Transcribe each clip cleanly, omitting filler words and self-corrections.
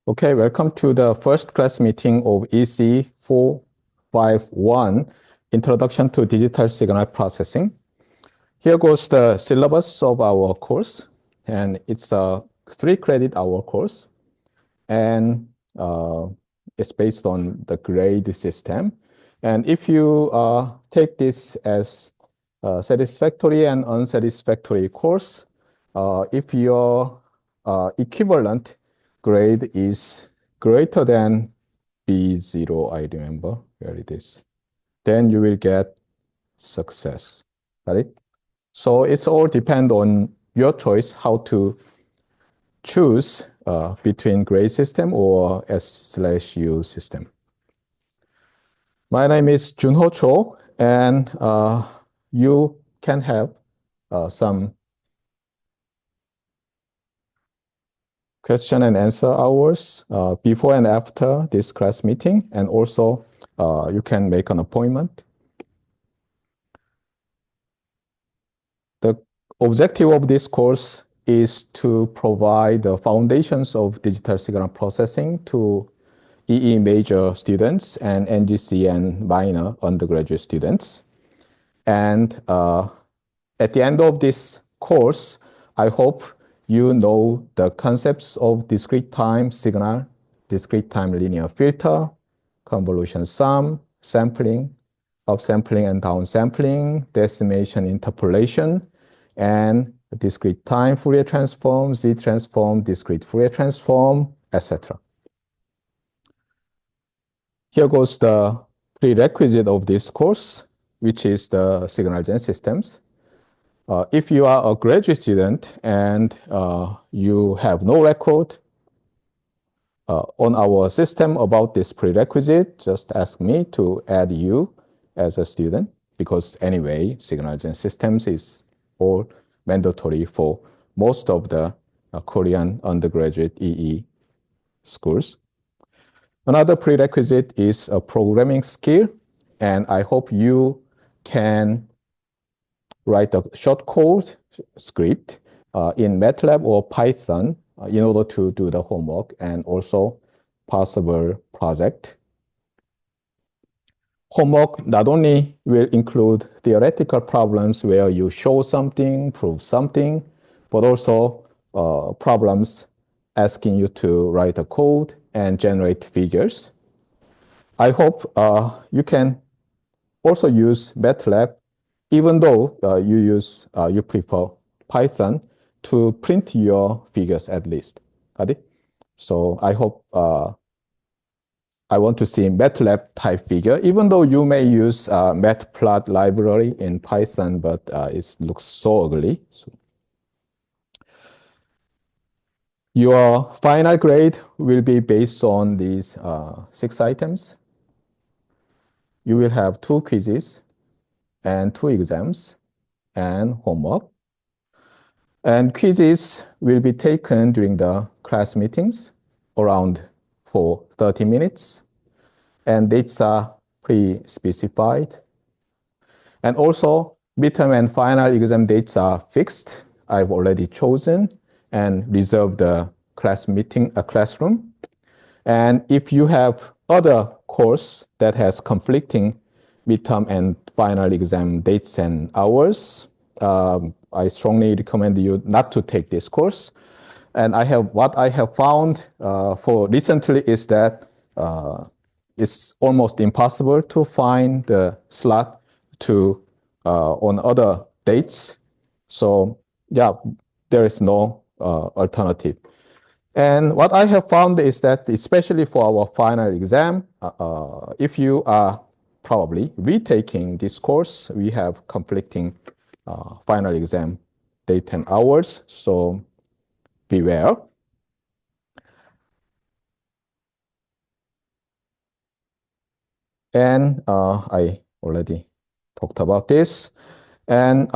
Okay, welcome to the first class meeting of EECE451, Introduction to Digital Signal Processing. Here goes the syllabus of our course, and it's a 3-credit-hour course, and it's based on the grade system. And if you take this as a satisfactory and unsatisfactory course, if your equivalent grade is greater than B0, I remember where it is, then you will get success. Got it? So it's all depend on your choice how to choose between grade system or S/U system. My name is Junho Cho, and you can have some question and answer hours before and after this class meeting, and also you can make an appointment. The objective of this course is to provide the foundations of digital signal processing to EE major students and NGC and minor undergraduate students. And at the end of this course, I hope you know the concepts of discrete time signal, discrete time linear filter, convolution sum, sampling, upsampling and downsampling, decimation interpolation, and discrete time Fourier transform, Z transform, discrete Fourier transform, etc. Here goes the prerequisite of this course, which is the signal gen systems. If you are a graduate student and you have no record on our system about this prerequisite, just ask me to add you as a student, because anyway, signal gen systems is all mandatory for most of the Korean undergraduate EE schools. Another prerequisite is a programming skill, and I hope you can write a short code script in MATLAB or Python in order to do the homework and also possible project. Homework not only will include theoretical problems where you show something, prove something, but also problems asking you to write a code and generate figures. I hope you can also use MATLAB, even though you prefer Python, to print your figures at least. Got it? So I hope I want to see MATLAB type figure, even though you may use matplot library in Python, but it looks so ugly. So your final grade will be based on these 6 items. You will have 2 quizzes and 2 exams and homework. And quizzes will be taken during the class meetings around for 30 minutes. And dates are pre-specified. And also, midterm and final exam dates are fixed. I've already chosen and reserved the classroom. And if you have other course that has conflicting midterm and final exam dates and hours, I strongly recommend you not to take this course. And what I have found for recently is that it's almost impossible to find the slot to on other dates. So yeah, there is no alternative. And what I have found is that, especially for our final exam, if you are probably retaking this course, we have conflicting final exam date and hours, so beware. And I already talked about this. And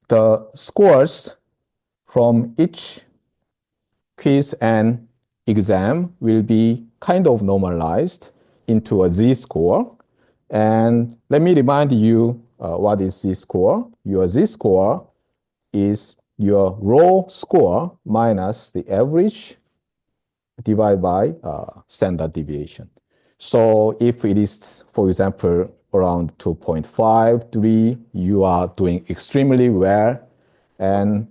the scores from each quiz and exam will be kind of normalized into a z-score. And let me remind you what is z-score. Your z-score is your raw score minus the average divided by standard deviation. So if it is, for example, around 2.53, you are doing extremely well. And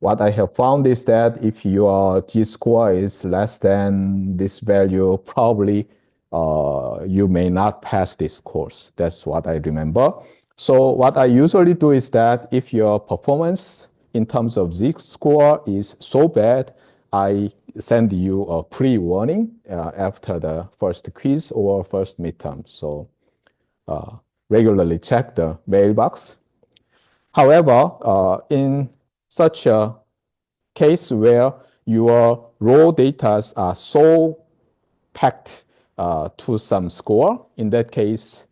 what I have found is that if your G-score is less than this value, probably you may not pass this course. That's what I remember. So what I usually do is that if your performance in terms of Z-score is so bad, I send you a pre-warning after the first quiz or first midterm. So regularly check the mailbox. However, in such a case where your raw data are so packed to some score, in that case,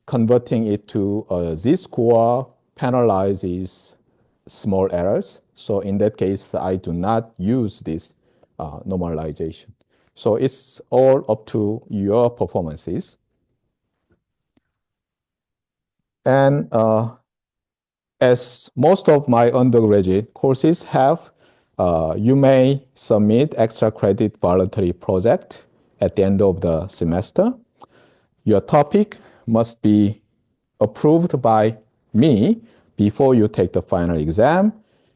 converting it to a z-score penalizes small errors. So in that case, I do not use this normalization. So it's all up to your performances. And as most of my undergraduate courses have, you may submit extra credit voluntary project at the end of the semester. Your topic must be approved by me before you take the final exam,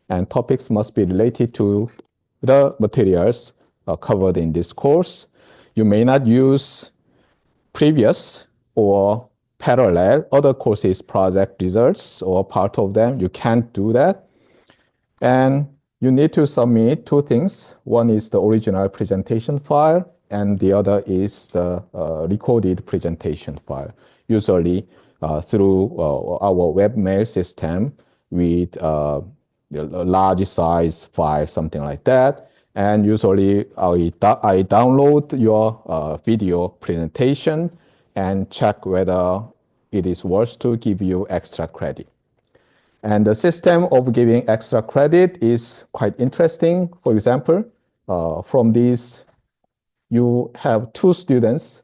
and topics must be related to the materials covered in this course. You may not use previous or parallel other courses project results or part of them. You can't do that. And you need to submit two things. One is the original presentation file, and the other is the recorded presentation file, usually through our webmail system with a large size file, something like that. And usually I download your video presentation and check whether it is worth to give you extra credit. And the system of giving extra credit is quite interesting. For example, from these, you have two students.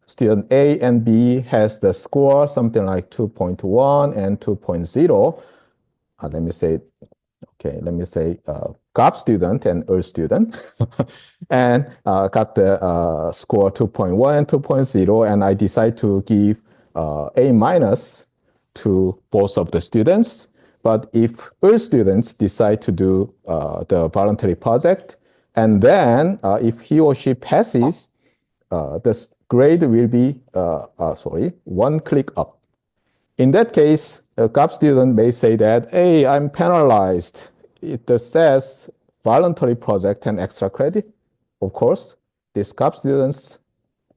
Student A and B has the score something like 2.1 and 2.0. Let me say GOP student and EARL student, and got the score 2.1 and 2.0, and I decide to give A minus to both of the students. But if EARL students decide to do the voluntary project, and then if he or she passes, the grade will be, one click up. In that case, a GOP student may say that, hey, I'm penalized. It says voluntary project and extra credit. Of course, this GOP student's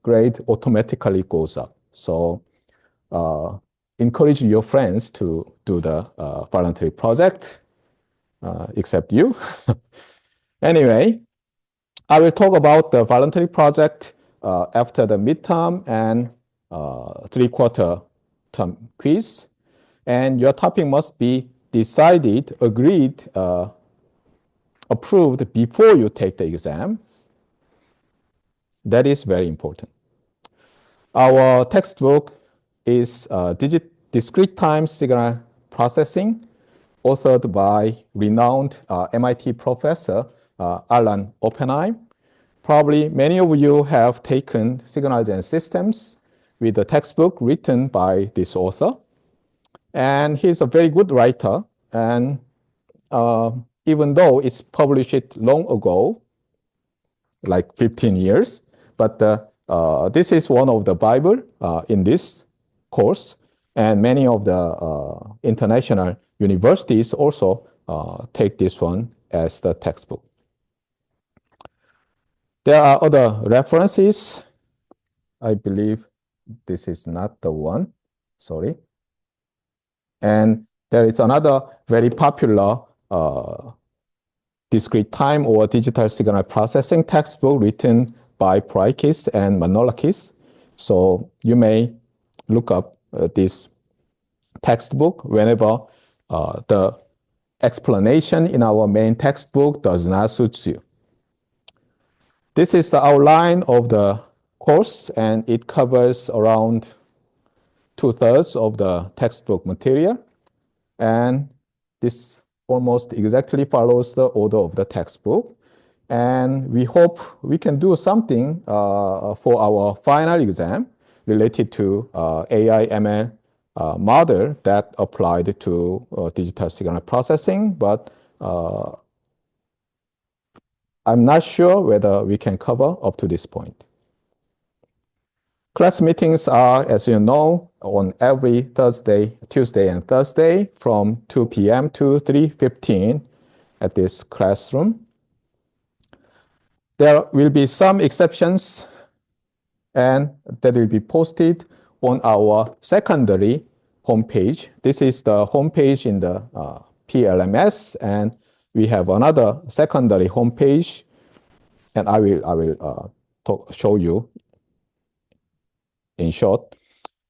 grade automatically goes up. So encourage your friends to do the voluntary project, except you. Anyway, I will talk about the voluntary project after the midterm and three-quarter term quiz. And your topic must be decided, agreed, approved before you take the exam. That is very important. Our textbook is Discrete-Time Signal Processing, authored by renowned MIT professor Alan Oppenheim. Probably many of you have taken signals and systems with the textbook written by this author. And he's a very good writer. And even though it's published long ago, like 15 years, but this is one of the Bible in this course. And many of the international universities also take this one as the textbook. There are other references. I believe this is not the one, sorry. And there is another very popular discrete time or digital signal processing textbook written by Prikis and Manolakis. So you may look up this textbook whenever the explanation in our main textbook does not suit you. This is the outline of the course, and it covers around 2/3 of the textbook material. And this almost exactly follows the order of the textbook. And we hope we can do something for our final exam related to AI ML model that applied to digital signal processing, but I'm not sure whether we can cover up to this point. Class meetings are, as you know, on every Tuesday and Thursday from 2 p.m. to 3:15 at this classroom. There will be some exceptions, and that will be posted on our secondary homepage. This is the homepage in the PLMS, and we have another secondary homepage, and I will show you in short.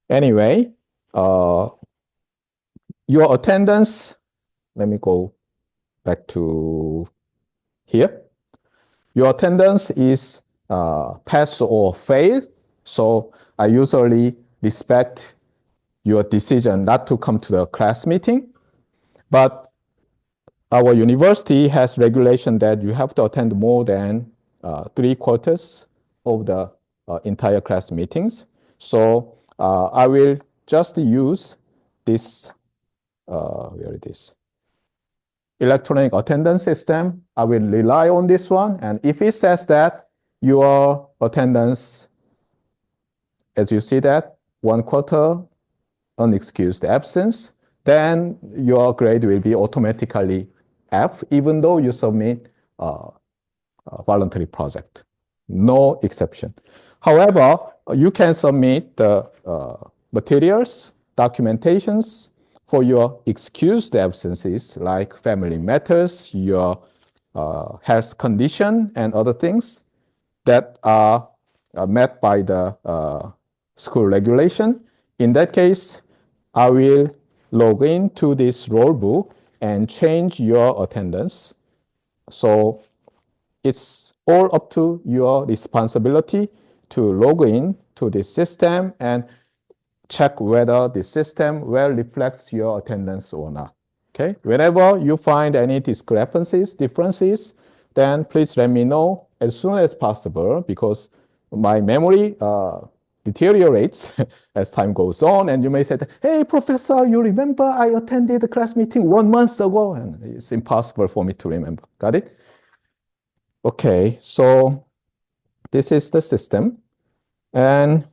Anyway, your attendance, let me go back to here. Your attendance is pass or fail. So I usually respect your decision not to come to the class meeting. But our university has regulation that you have to attend more than 3/4 of the entire class meetings. So I will just use this, where it is, electronic attendance system. I will rely on this one. And if it says that your attendance, as you see that, 1/4 unexcused absence, then your grade will be automatically F, even though you submit a voluntary project. No exception. However, you can submit the materials, documentations for your excused absences, like family matters, your health condition, and other things that are met by the school regulation. In that case, I will log into this roll book and change your attendance. So it's all up to your responsibility to log in to the system and check whether the system well reflects your attendance or not. Okay. Whenever you find any discrepancies, differences, then please let me know as soon as possible, because my memory deteriorates as time goes on. And you may say, hey, professor, you remember I attended the class meeting 1 month ago? And it's impossible for me to remember. Got it? Okay, so this is the system. And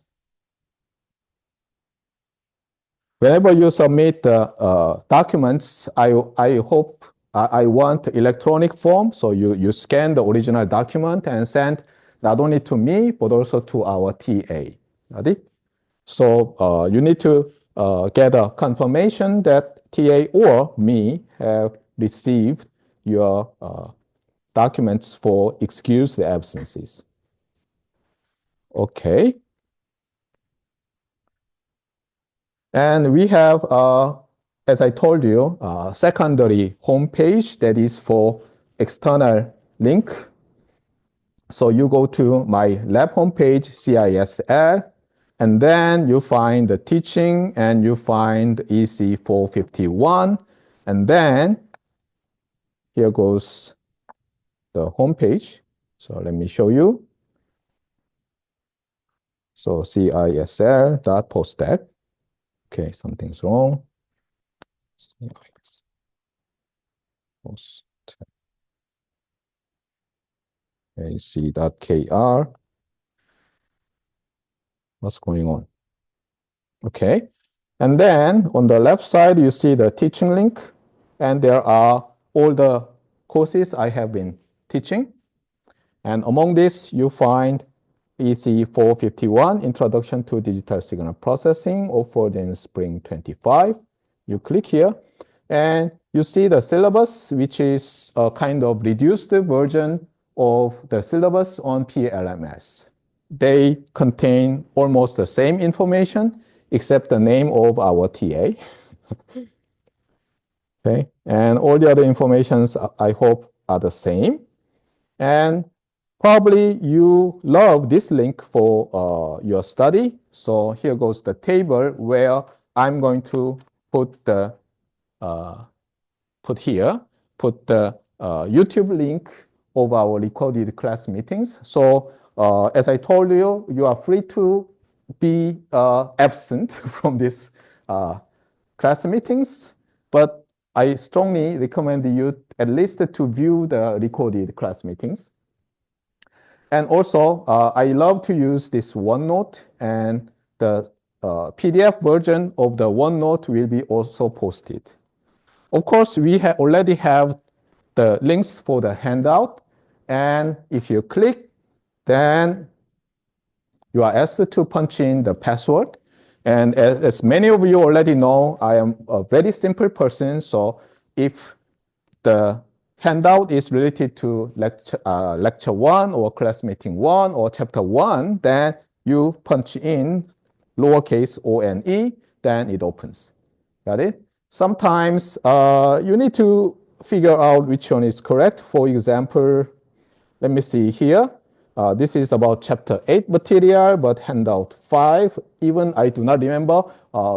whenever you submit the documents, I want electronic form. So you scan the original document and send not only to me, but also to our TA. Got it? So you need to get a confirmation that TA or me have received your documents for excused absences. Okay. And we have, as I told you, a secondary homepage that is for external link. So you go to my lab homepage, CISL, and then you find the teaching and you find EECE451. And then here goes the homepage. So let me show you. So CISL.postec. Okay, something's wrong. AC.kr. What's going on? Okay. And then on the left side, you see the teaching link. And there are all the courses I have been teaching. And among this, you find EECE451, Introduction to Digital Signal Processing, offered in spring 25. You click here, and you see the syllabus, which is a kind of reduced version of the syllabus on PLMS. They contain almost the same information, except the name of our TA. Okay, and all the other informations, I hope, are the same. And probably you love this link for your study. So here goes the table where I'm going to put the YouTube link of our recorded class meetings. So as I told you, you are free to be absent from these class meetings, but I strongly recommend you at least to view the recorded class meetings. And also, I love to use this OneNote, and the PDF version of the OneNote will be also posted. Of course, we already have the links for the handout, and if you click, then you are asked to punch in the password. And as many of you already know, I am a very simple person, so if the handout is related to lecture 1 or class meeting 1 or chapter 1, then you punch in lowercase o and e, then it opens. Got it? Sometimes you need to figure out which one is correct. For example, let me see here. This is about chapter 8 material, but handout 5, even I do not remember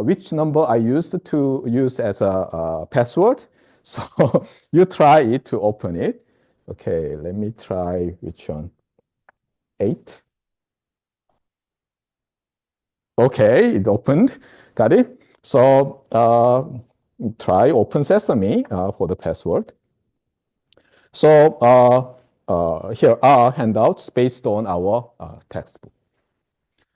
which number I used to use as a password. So you try it to open it. Okay, let me try which one. 8. Okay, it opened. Got it? So try Open Sesame for the password. So here are handouts based on our textbook.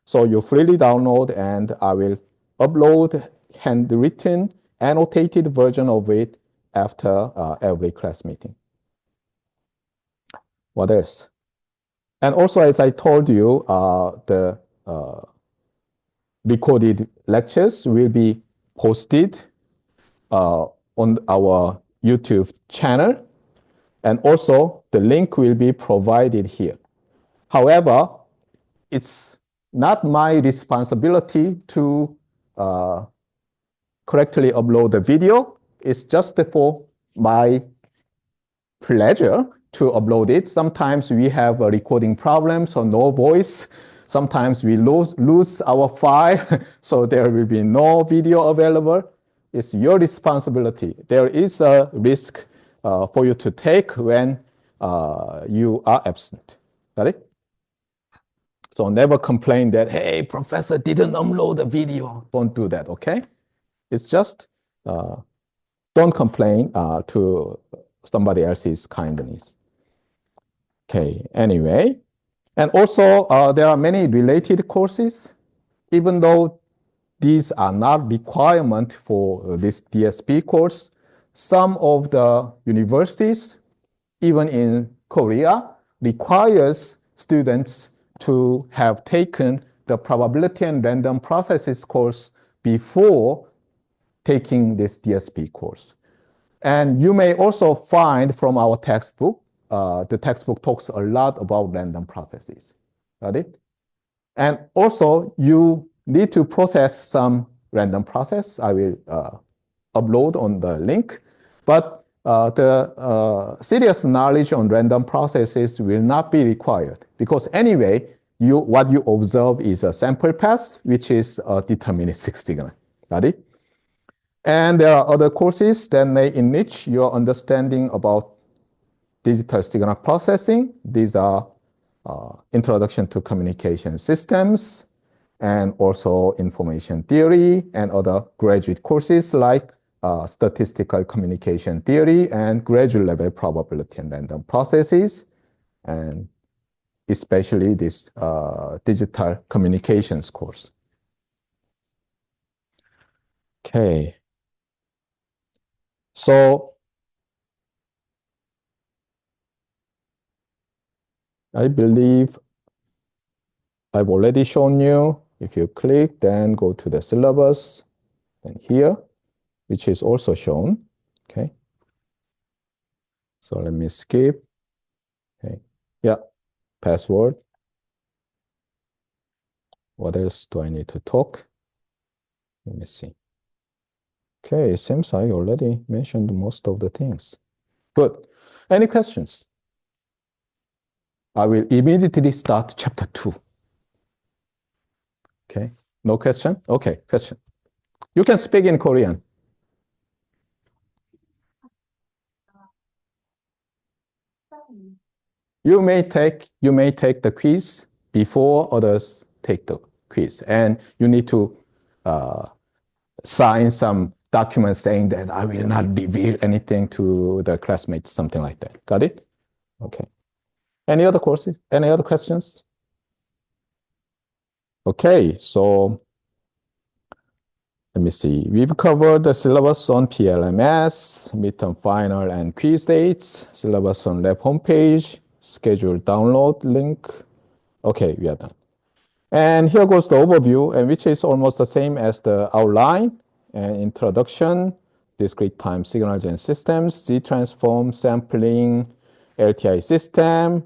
So you freely download, and I will upload handwritten, annotated version of it after every class meeting. What else? And also, as I told you, the recorded lectures will be posted on our YouTube channel. And also, the link will be provided here. However, it's not my responsibility to correctly upload the video. It's just for my pleasure to upload it. Sometimes we have a recording problem, so no voice. Sometimes we lose our file, so there will be no video available. It's your responsibility. There is a risk for you to take when you are absent. Got it? So never complain that, hey, professor didn't upload the video. Don't do that, okay? It's just don't complain to somebody else's kindness. Okay, anyway. And also, there are many related courses, even though these are not requirement for this DSP course. Some of the universities, even in Korea, requires students to have taken the probability and random processes course before taking this DSP course. And you may also find from our textbook, the textbook talks a lot about random processes. Got it? And also, you need to process some random process. I will upload on the link. But the serious knowledge on random processes will not be required, because anyway, what you observe is a sample path, which is a deterministic signal. Got it? And there are other courses that may enrich your understanding about digital signal processing. These are Introduction to Communication Systems, and also Information Theory, and other graduate courses like Statistical Communication Theory and Graduate Level Probability and Random Processes, and especially this Digital Communications course. Okay. So I believe I've already shown you. If you click, then go to the syllabus, and here, which is also shown. Okay. So let me skip. Okay. Yeah. Password. What else do I need to talk? Let me see. Okay, it seems I already mentioned most of the things. Good. Any questions? I will immediately start chapter 2. Okay. No question? Okay, question. You can speak in Korean. You may take the quiz before others take the quiz, and you need to sign some document saying that I will not reveal anything to the classmates, something like that. Got it? Okay. Any other courses? Any other questions? Okay, so let me see. We've covered the syllabus on PLMS, midterm final and quiz dates, syllabus on lab homepage, schedule download link. Okay, we are done. And here goes the overview, and which is almost the same as the outline and introduction, discrete time signal gen systems, Z-transform, sampling, LTI system,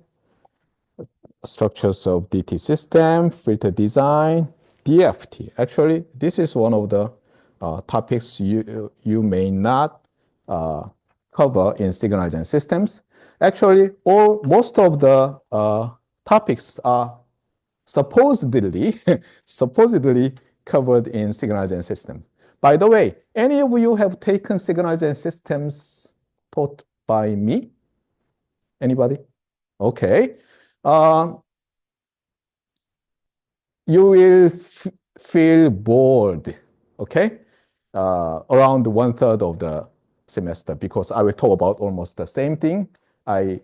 structures of DT system, filter design, DFT. Actually, this is one of the topics you may not cover in signal gen systems. Actually, most of the topics are supposedly covered in signal gen systems. By the way, any of you have taken signal gen systems taught by me? Anybody? Okay. You will feel bored, okay? Around 1/3 of the semester, because I will talk about almost the same thing I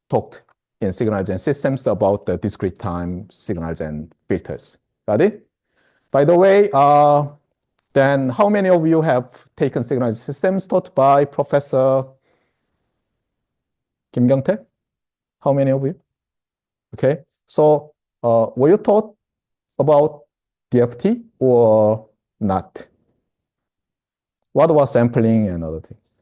talked in signal gen systems about the discrete time signal gen filters. Got it? By the way, then how many of you have taken signal gen systems taught by Professor Kim Kyung-tae? How many of you? Okay, so were you taught about DFT or not? What about sampling and other things?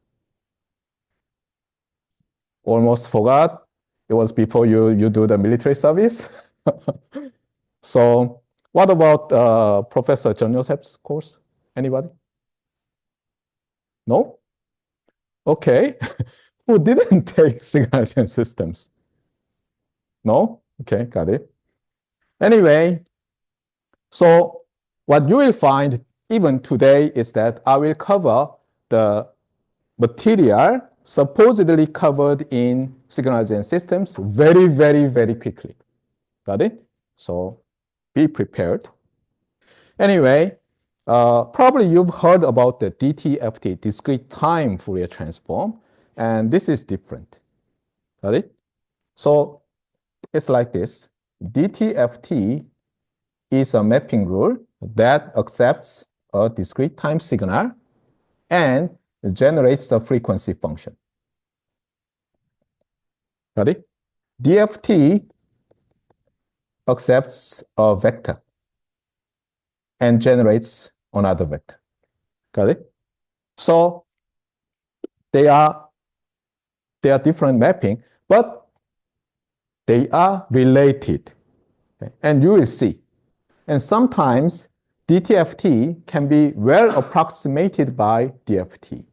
Almost forgot. It was before you do the military service. So what about Professor John Joseph's course? Anybody? No? Okay. Who didn't take signal gen systems? No? Okay, got it. Anyway, so what you will find even today is that I will cover the material supposedly covered in signal gen systems very, very, very quickly. Got it? So be prepared. Anyway, probably you've heard about the DTFT, discrete time Fourier transform, and this is different. Got it? So it's like this. DTFT is a mapping rule that accepts a discrete time signal and generates a frequency function. Got it? DFT accepts a vector and generates another vector. Got it? So they are different mapping, but they are related. Okay? And you will see. And sometimes DTFT can be well approximated by DFT.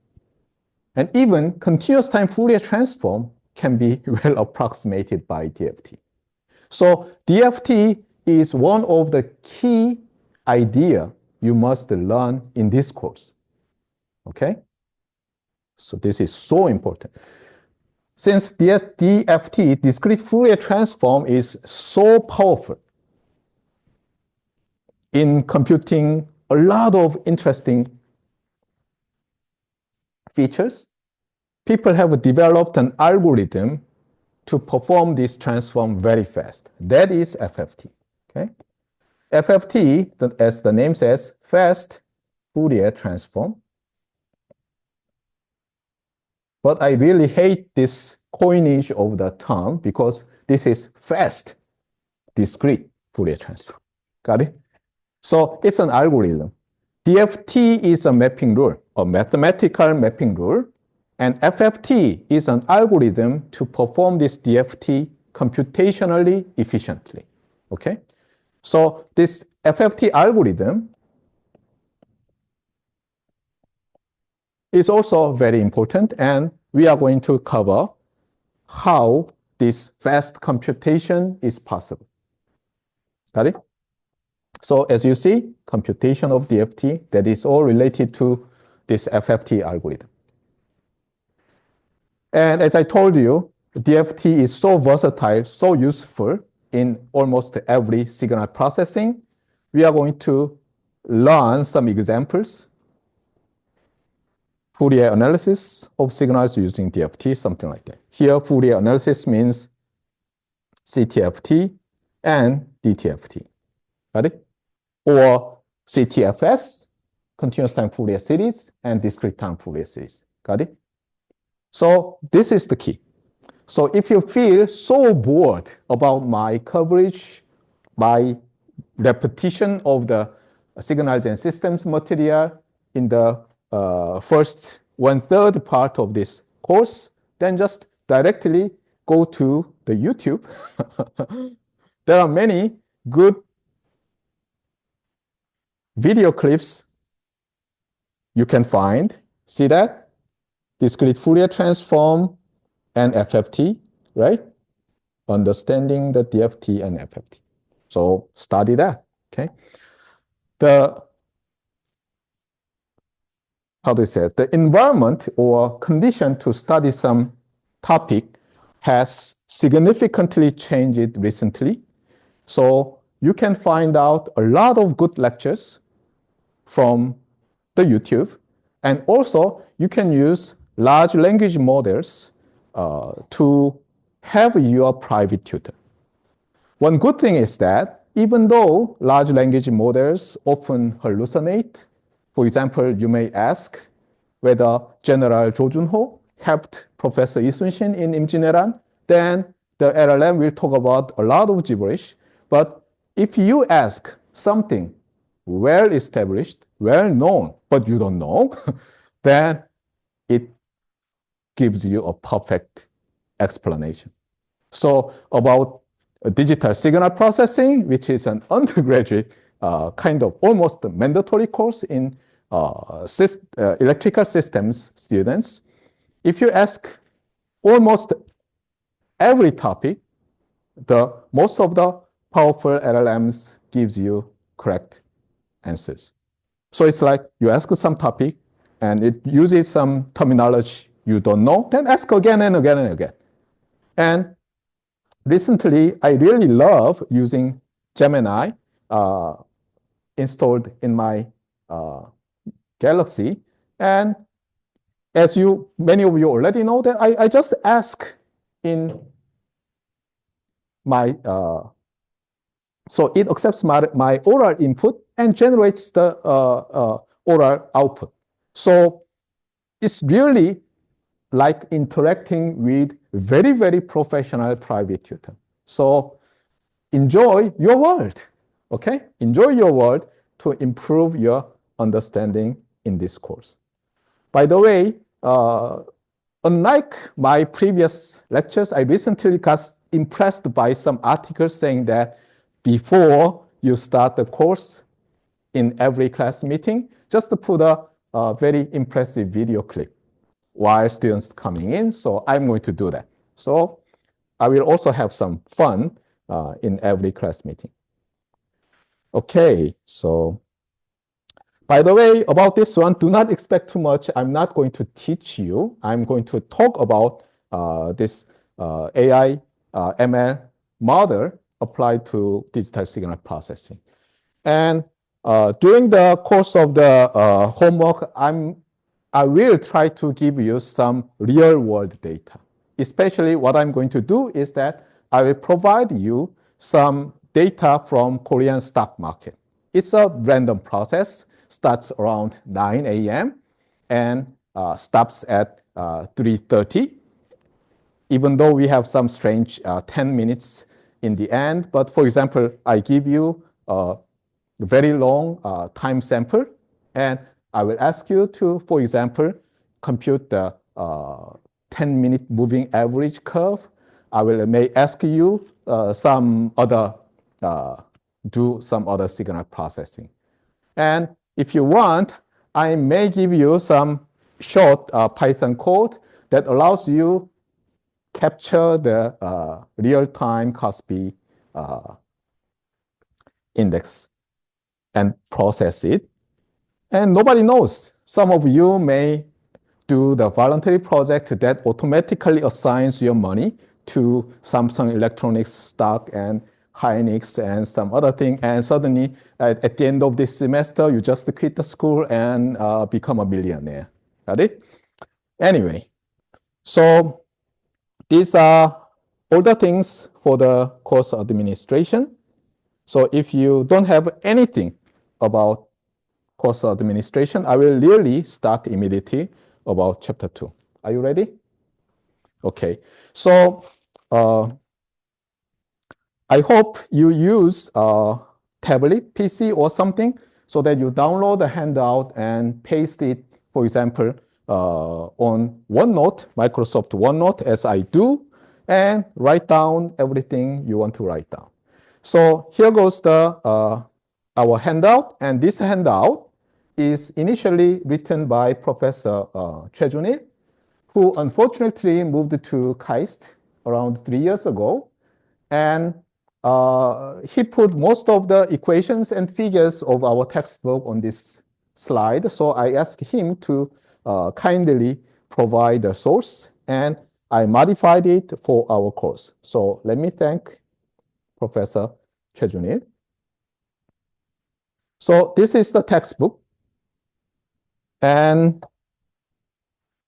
And even continuous time Fourier transform can be well approximated by DFT. So DFT is one of the key idea you must learn in this course. Okay? So this is so important. Since DFT, discrete Fourier transform, is so powerful in computing a lot of interesting features, people have developed an algorithm to perform this transform very fast. That is FFT. Okay? FFT, as the name says, fast Fourier transform. But I really hate this coinage of the term because this is fast discrete Fourier transform. Got it? So it's an algorithm. DFT is a mapping rule, a mathematical mapping rule, and FFT is an algorithm to perform this DFT computationally efficiently. Okay? So this FFT algorithm is also very important, and we are going to cover how this fast computation is possible. Got it? So as you see, computation of DFT, that is all related to this FFT algorithm. And as I told you, DFT is so versatile, so useful in almost every signal processing. We are going to learn some examples. Fourier analysis of signals using DFT, something like that. Here, Fourier analysis means CTFT and DTFT. Got it? Or CTFS, continuous time Fourier series, and discrete time Fourier series. Got it? So this is the key. So if you feel so bored about my coverage, my repetition of the signals and systems material in the first 1/3 part of this course, then just directly go to the YouTube. There are many good video clips you can find. See that? Discrete Fourier transform and FFT, right? Understanding the DFT and FFT. So study that, okay? How do you say it? The environment or condition to study some topic has significantly changed recently. So you can find out a lot of good lectures from the YouTube. And also you can use large language models to have your private tutor. One good thing is that even though large language models often hallucinate, for example, you may ask whether General Jo Jun-ho helped Professor Lee Sun-shin in Imjineran, then the LLM will talk about a lot of gibberish. But if you ask something well established, well known, but you don't know, then it gives you a perfect explanation. So about digital signal processing, which is an undergraduate kind of almost mandatory course in electrical systems students, if you ask almost every topic, most of the powerful LLMs gives you correct answers. So it's like you ask some topic and it uses some terminology you don't know, then ask again and again and again. And recently, I really love using Gemini installed in my Galaxy. And as many of you already know, that I just ask in my, so it accepts my oral input and generates the oral output. So it's really like interacting with very, very professional private tutor. So enjoy your world, okay? Enjoy your world to improve your understanding in this course. By the way, unlike my previous lectures, I recently got impressed by some articles saying that before you start the course in every class meeting, just to put a very impressive video clip while students coming in. So I'm going to do that. So I will also have some fun in every class meeting. Okay, so by the way, about this one, do not expect too much. I'm not going to teach you. I'm going to talk about this AI ML model applied to digital signal processing. And during the course of the homework, I will try to give you some real world data. Especially what I'm going to do is that I will provide you some data from Korean stock market. It's a random process, starts around 9 a.m. and stops at 3:30. Even though we have some strange 10 minutes in the end, but for example, I give you a very long time sample, and I will ask you to, for example, compute the 10-minute moving average curve. I may ask you do some other signal processing. And if you want, I may give you some short Python code that allows you capture the real-time Cosby index and process it. And nobody knows. Some of you may do the voluntary project that automatically assigns your money to Samsung Electronics stock and Hynix and some other thing, and suddenly at the end of this semester, you just quit the school and become a millionaire. Got it? Anyway, so these are all the things for the course administration. So if you don't have anything about course administration, I will really start immediately about chapter 2. Are you ready? Okay. So I hope you use a tablet, PC, or something so that you download the handout and paste it, for example, on OneNote, Microsoft OneNote, as I do, and write down everything you want to write down. So here goes our handout, and this handout is initially written by Professor Choi Jun-il, who unfortunately moved to KAIST around 3 years ago. And he put most of the equations and figures of our textbook on this slide. So I asked him to kindly provide the source, and I modified it for our course. So let me thank Professor Choi Jun-il. So this is the textbook. And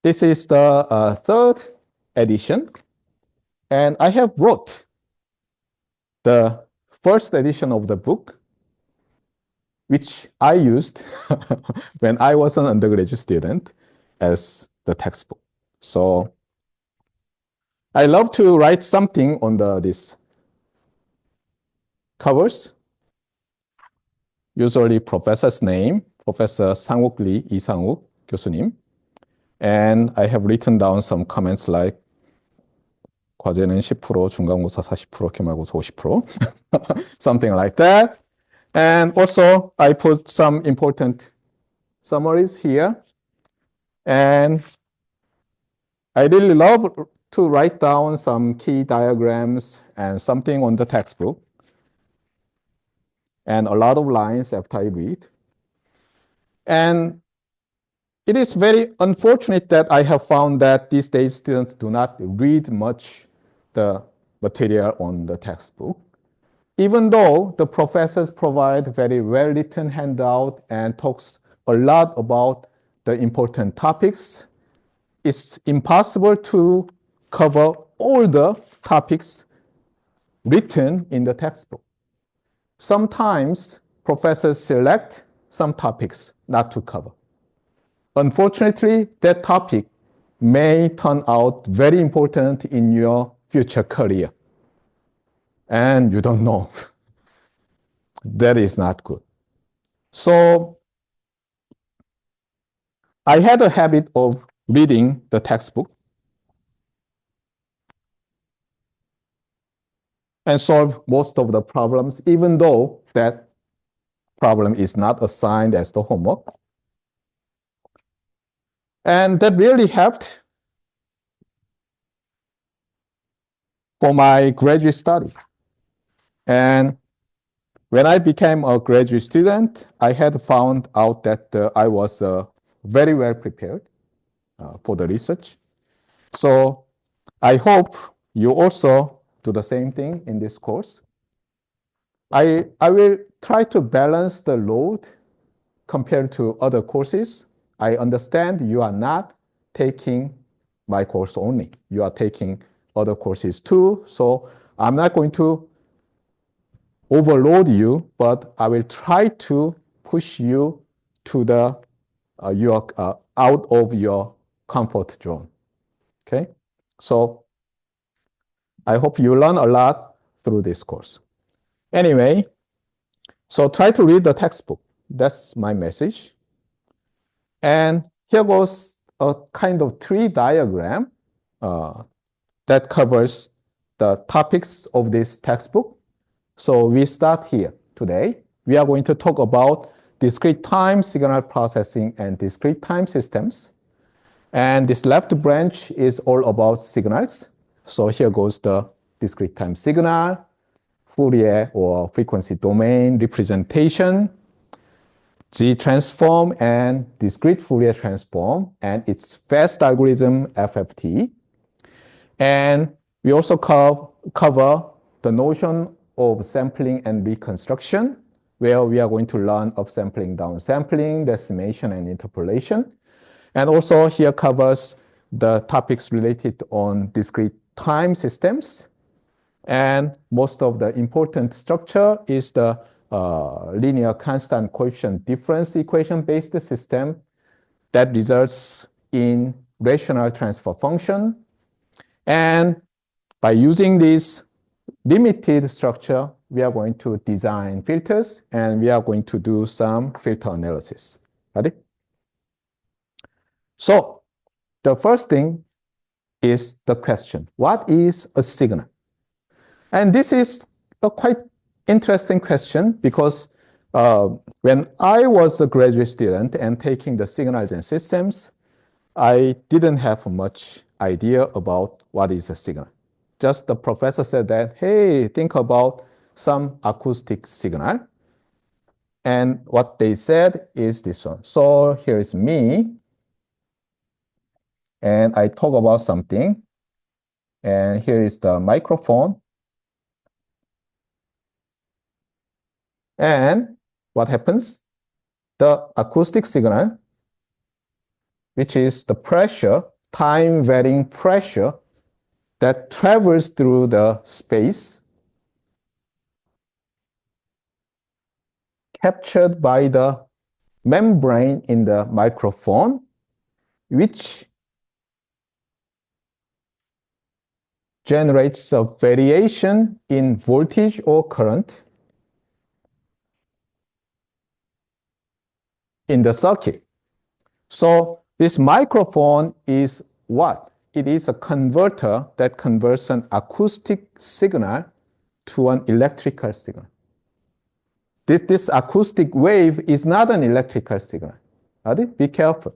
this is the third edition. And I have brought the first edition of the book, which I used when I was an undergraduate student as the textbook. So I love to write something on this covers. Usually professor's name, Professor 상욱 리 이상욱 교수님. And I have written down some comments like 과제는 10%, 중간고사 40%, 기말고사 50%, something like that. And also I put some important summaries here. And I really love to write down some key diagrams and something on the textbook. And a lot of lines after I read. And it is very unfortunate that I have found that these days students do not read much the material on the textbook. Even though the professors provide very well-written handout and talks a lot about the important topics, it's impossible to cover all the topics written in the textbook. Sometimes professors select some topics not to cover. Unfortunately, that topic may turn out very important in your future career. And you don't know. That is not good. So I had a habit of reading the textbook and solve most of the problems, even though that problem is not assigned as the homework. And that really helped for my graduate study. And when I became a graduate student, I had found out that I was very well prepared for the research. So I hope you also do the same thing in this course. I will try to balance the load compared to other courses. I understand you are not taking my course only. You are taking other courses too. So I'm not going to overload you, but I will try to push you to the out of your comfort zone. Okay, so I hope you learn a lot through this course. Anyway, so try to read the textbook. That's my message. And here goes a kind of tree diagram that covers the topics of this textbook. So we start here today. We are going to talk about discrete time signal processing and discrete time systems. And this left branch is all about signals. So here goes the discrete time signal, Fourier or frequency domain representation, G transform and discrete Fourier transform and its fast algorithm FFT. And we also cover the notion of sampling and reconstruction, where we are going to learn upsampling, downsampling, decimation, and interpolation. And also here covers the topics related on discrete time systems. And most of the important structure is the linear constant coefficient difference equation-based system that results in rational transfer function. And by using this limited structure, we are going to design filters and we are going to do some filter analysis. Got it? So the first thing is the question, what is a signal? And this is a quite interesting question because when I was a graduate student and taking the signals and systems, I didn't have much idea about what is a signal. Just the professor said that, hey, think about some acoustic signal. And what they said is this one. So here is me. And I talk about something. And here is the microphone. And what happens? The acoustic signal, which is the pressure, time varying pressure that travels through the space, captured by the membrane in the microphone, which generates a variation in voltage or current in the circuit. So this microphone is what? It is a converter that converts an acoustic signal to an electrical signal. This acoustic wave is not an electrical signal. Be careful.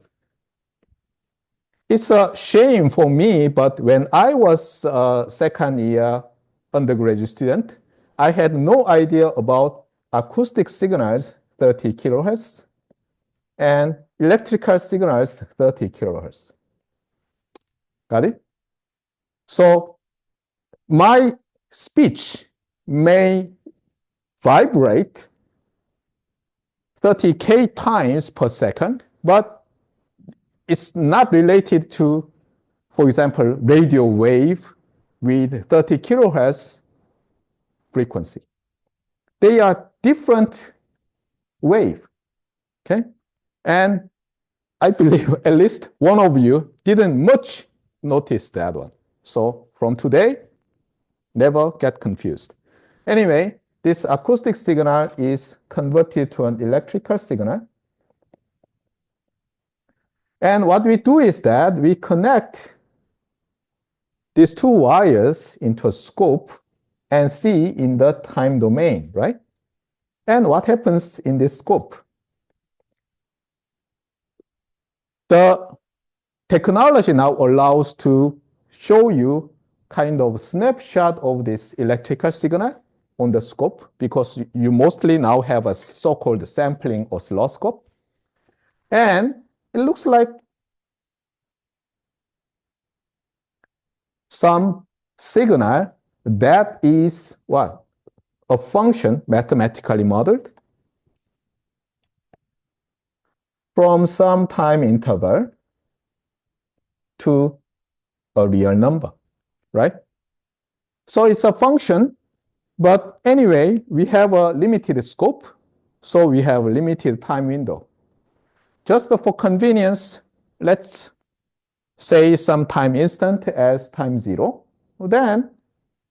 It's a shame for me, but when I was a second year undergraduate student, I had no idea about acoustic signals 30 kilohertz and electrical signals 30 kilohertz. Got it? So my speech may vibrate 30K times per second, but it's not related to, for example, radio wave with 30 kilohertz frequency. They are different wave, okay? And I believe at least one of you didn't much notice that one. So from today, never get confused. Anyway, this acoustic signal is converted to an electrical signal. And what we do is that we connect these two wires into a scope and see in the time domain, right? And what happens in this scope? The technology now allows to show you kind of snapshot of this electrical signal on the scope because you mostly now have a so-called sampling oscilloscope. And it looks like some signal that is what? A function mathematically modeled from some time interval to a real number, right? So it's a function, but anyway, we have a limited scope, so we have a limited time window. Just for convenience, let's say some time instant as time 0. Then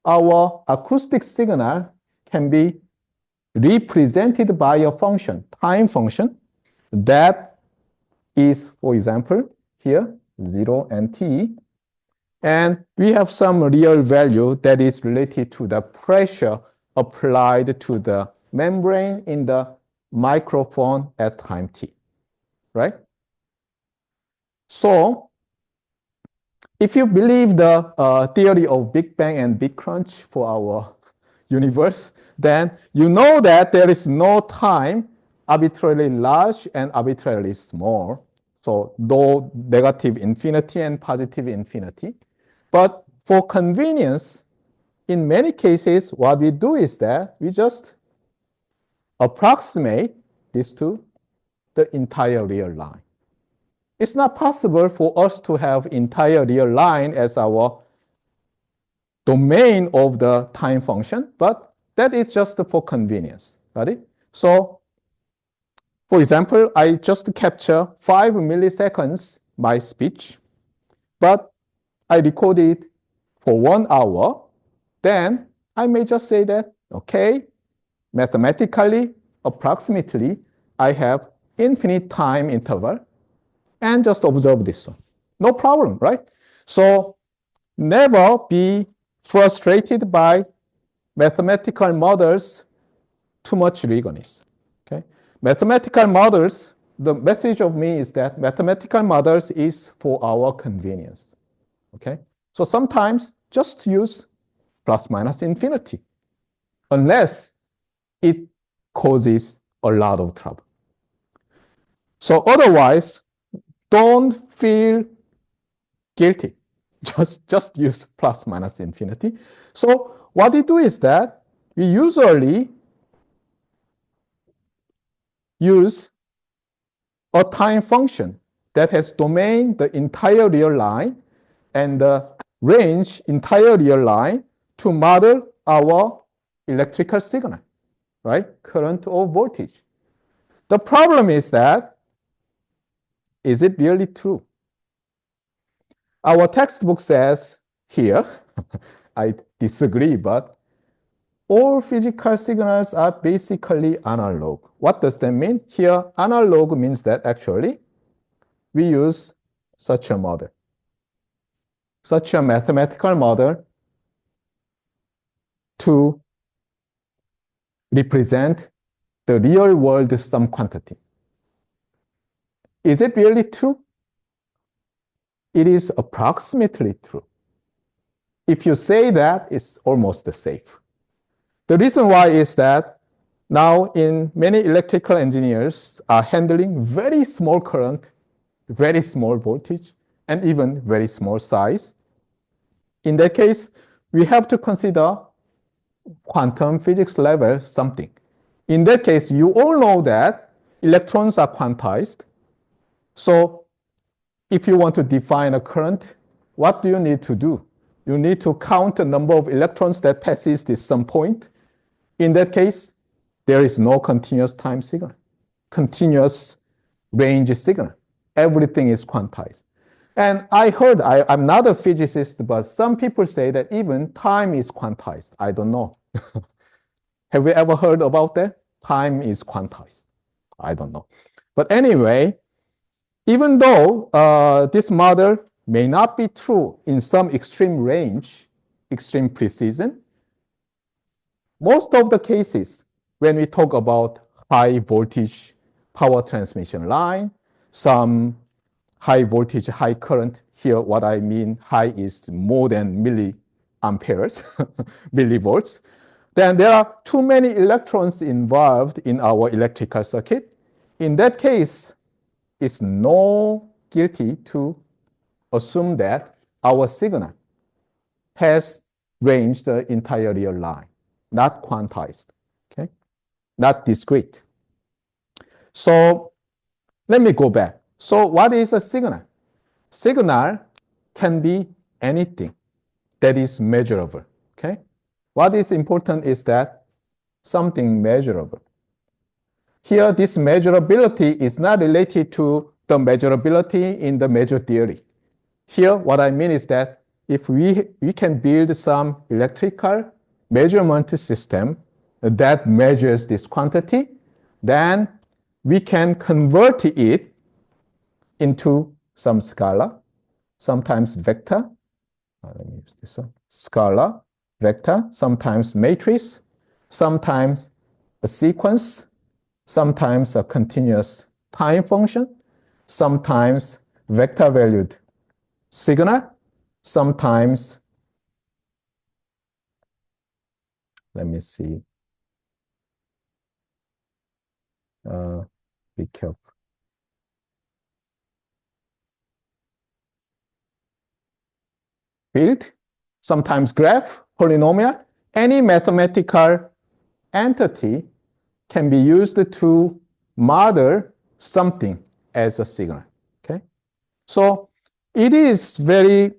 our acoustic signal can be represented by a function, time function, that is, for example, here, 0 and t. And we have some real value that is related to the pressure applied to the membrane in the microphone at time t, right? So if you believe the theory of Big Bang and Big Crunch for our universe, then you know that there is no time arbitrarily large and arbitrarily small. So no negative infinity and positive infinity. But for convenience, in many cases, what we do is that we just approximate this to the entire real line. It's not possible for us to have entire real line as our domain of the time function, but that is just for convenience. Got it? So, for example, I just capture 5 milliseconds my speech, but I record it for 1 hour. Then I may just say that, okay, mathematically, approximately, I have infinite time interval and just observe this one. No problem, right? So never be frustrated by mathematical models too much rigorous. Okay? Mathematical models, the message of me is that mathematical models is for our convenience. Okay? So sometimes just use plus minus infinity, unless it causes a lot of trouble. So otherwise, don't feel guilty. Just use plus minus infinity. So what we do is that we usually use a time function that has domain the entire real line and the range entire real line to model our electrical signal, right? Current or voltage. The problem is that, is it really true? Our textbook says here, I disagree, but all physical signals are basically analog. What does that mean? Here, analog means that actually we use such a model, such a mathematical model to represent the real world some quantity. Is it really true? It is approximately true. If you say that, it's almost safe. The reason why is that now in many electrical engineers are handling very small current, very small voltage, and even very small size. In that case, we have to consider quantum physics level something. In that case, you all know that electrons are quantized. So if you want to define a current, what do you need to do? You need to count the number of electrons that passes this some point. In that case, there is no continuous time signal, continuous range signal. Everything is quantized. And I heard, I'm not a physicist, but some people say that even time is quantized. I don't know. Have you ever heard about that? Time is quantized. I don't know. But anyway, even though this model may not be true in some extreme range, extreme precision, most of the cases when we talk about high voltage power transmission line, some high voltage, high current, here what I mean high is more than milliamperes, millivolts, then there are too many electrons involved in our electrical circuit. In that case, it's no guilty to assume that our signal has ranged the entire real line, not quantized, okay? Not discrete. So let me go back. So what is a signal? Signal can be anything that is measurable, okay? What is important is that something measurable. Here, this measurability is not related to the measurability in the measure theory. Here, what I mean is that if we can build some electrical measurement system that measures this quantity, then we can convert it into some scalar, sometimes vector. Let me use this one. Scalar, vector, sometimes matrix, sometimes a sequence, sometimes a continuous time function, sometimes vector valued signal, sometimes, let me see, Be careful. Field, sometimes graph, polynomial, any mathematical entity can be used to model something as a signal. Okay, so it is very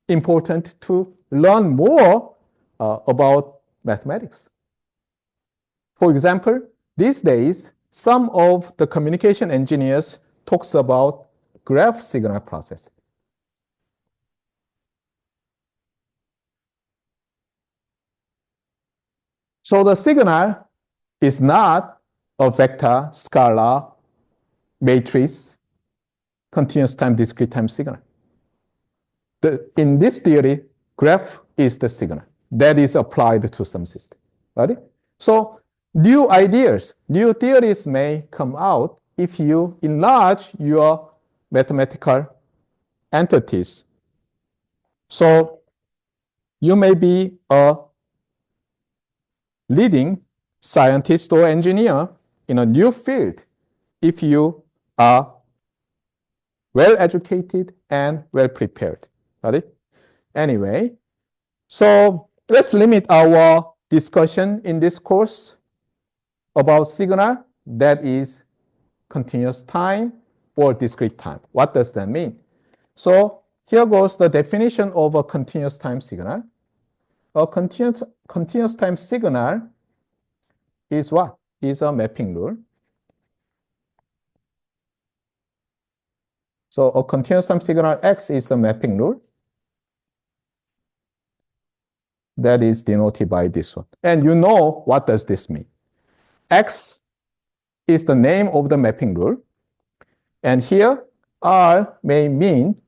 important to learn more about mathematics. For example, these days, some of the communication engineers talks about graph signal processing. So the signal is not a vector, scalar, matrix, continuous time, discrete time signal. In this theory, graph is the signal that is applied to some system. Right? So new ideas, new theories may come out if you enlarge your mathematical entities. So you may be a leading scientist or engineer in a new field if you are well educated and well prepared. Right? Anyway, so let's limit our discussion in this course about signal that is continuous time or discrete time. What does that mean? So here goes the definition of a continuous time signal. A continuous time signal is what? Is a mapping rule. So a continuous time signal X is a mapping rule that is denoted by this one. And you know what does this mean? X is the name of the mapping rule. And here R may mean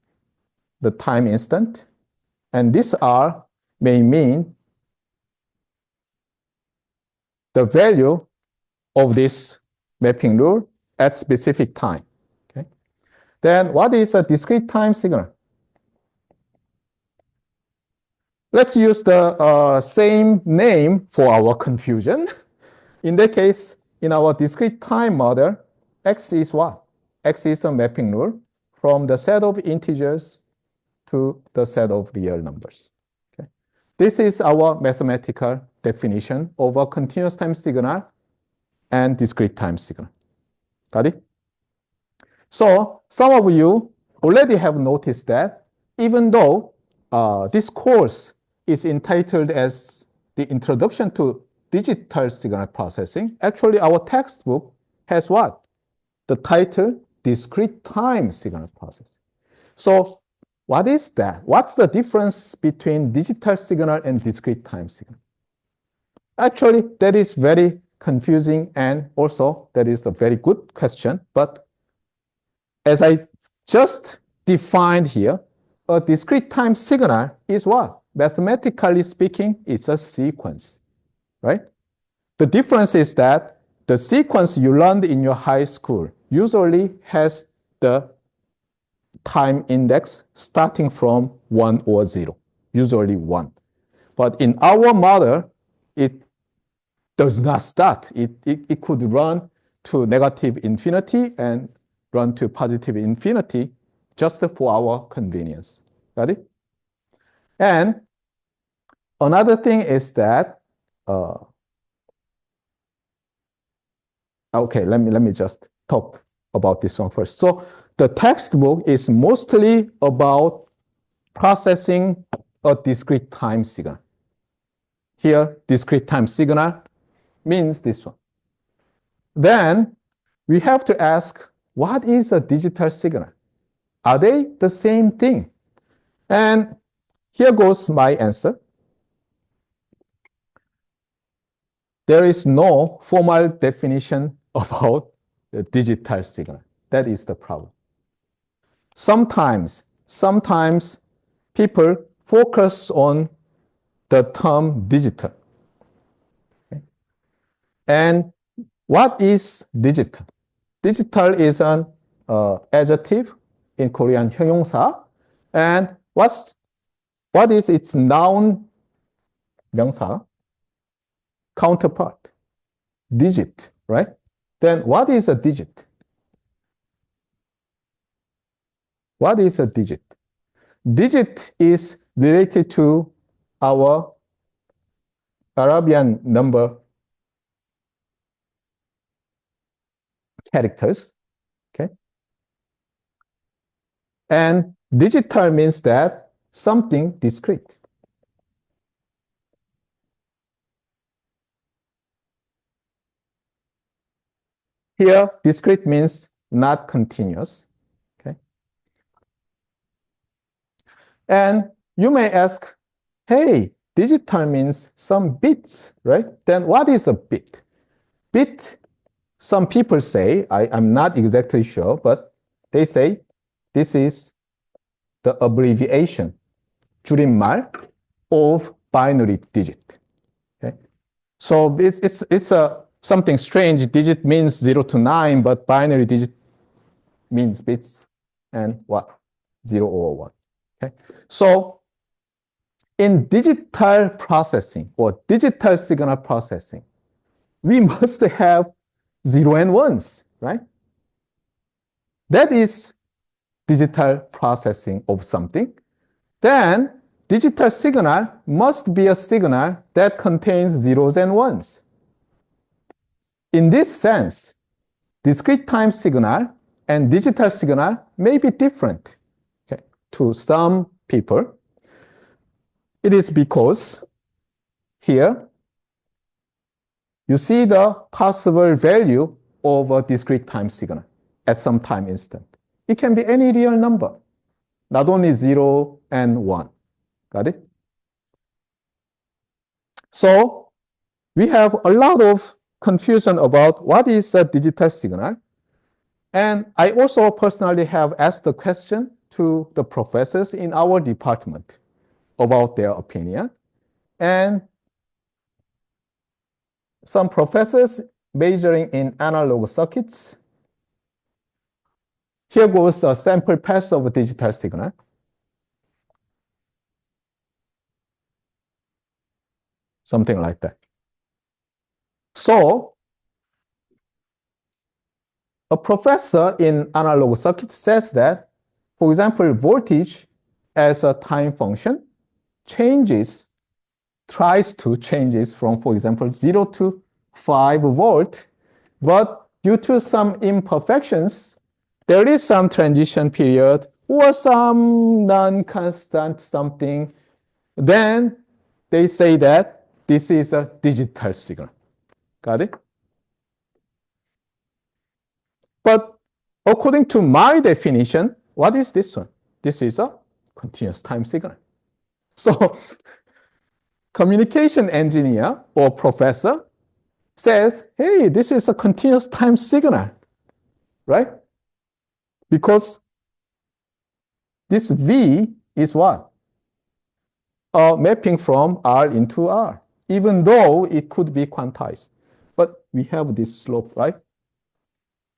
the time instant. And this R may mean the value of this mapping rule at specific time. Okay. Then what is a discrete time signal? Let's use the same name for our confusion. In that case, in our discrete time model, X is what? X is the mapping rule from the set of integers to the set of real numbers. Okay. This is our mathematical definition of a continuous time signal and discrete time signal. Got it? So some of you already have noticed that even though this course is entitled as the Introduction to Digital Signal Processing, actually our textbook has what? The title, Discrete Time Signal Processing. So what is that? What's the difference between digital signal and discrete time signal? Actually, that is very confusing, and also that is a very good question. But as I just defined here, a discrete time signal is what? Mathematically speaking, it's a sequence, right? The difference is that the sequence you learned in your high school usually has the time index starting from 1 or 0, usually 1. But in our model, it does not start. It could run to negative infinity and run to positive infinity just for our convenience. Got it? And another thing is that, okay, let me just talk about this one first. So the textbook is mostly about processing a discrete time signal. Here, discrete time signal means this one. Then we have to ask, what is a digital signal? Are they the same thing? And here goes my answer. There is no formal definition about the digital signal. That is the problem. Sometimes people focus on the term digital. Okay? And what is digital? Digital is an adjective in Korean 형용사. And what is its noun 명사 counterpart? Digit, right? Then what is a digit? What is a digit? Digit is related to our Arabian number characters, okay? And digital means that something discrete. Here, discrete means not continuous, okay? And you may ask, hey, digital means some bits, right? Then what is a bit? Bit, some people say, I'm not exactly sure, but they say this is the abbreviation, 줄임말 of binary digit. Okay? So it's a something strange. Digit means 0 to 9, but binary digit means bits and what? 0 or 1. Okay? So in digital processing or digital signal processing, we must have 0 and 1s, right? That is digital processing of something. Then digital signal must be a signal that contains zeros and ones. In this sense, discrete time signal and digital signal may be different, okay, to some people. It is because here you see the possible value of a discrete time signal at some time instant. It can be any real number, not only 0 and 1. Got it? So we have a lot of confusion about what is a digital signal. And I also personally have asked the question to the professors in our department about their opinion. And some professors majoring in analog circuits. Here goes a sample path of a digital signal. Something like that. So a professor in analog circuits says that, for example, voltage as a time function tries to changes from, for example, 0 to 5 volt, but due to some imperfections, there is some transition period or some non-constant something. Then they say that this is a digital signal. Got it? But according to my definition, what is this one? This is a continuous time signal. So communication engineer or professor says, hey, this is a continuous time signal, right? Because this V is what? A mapping from R into R, even though it could be quantized. But we have this slope, right?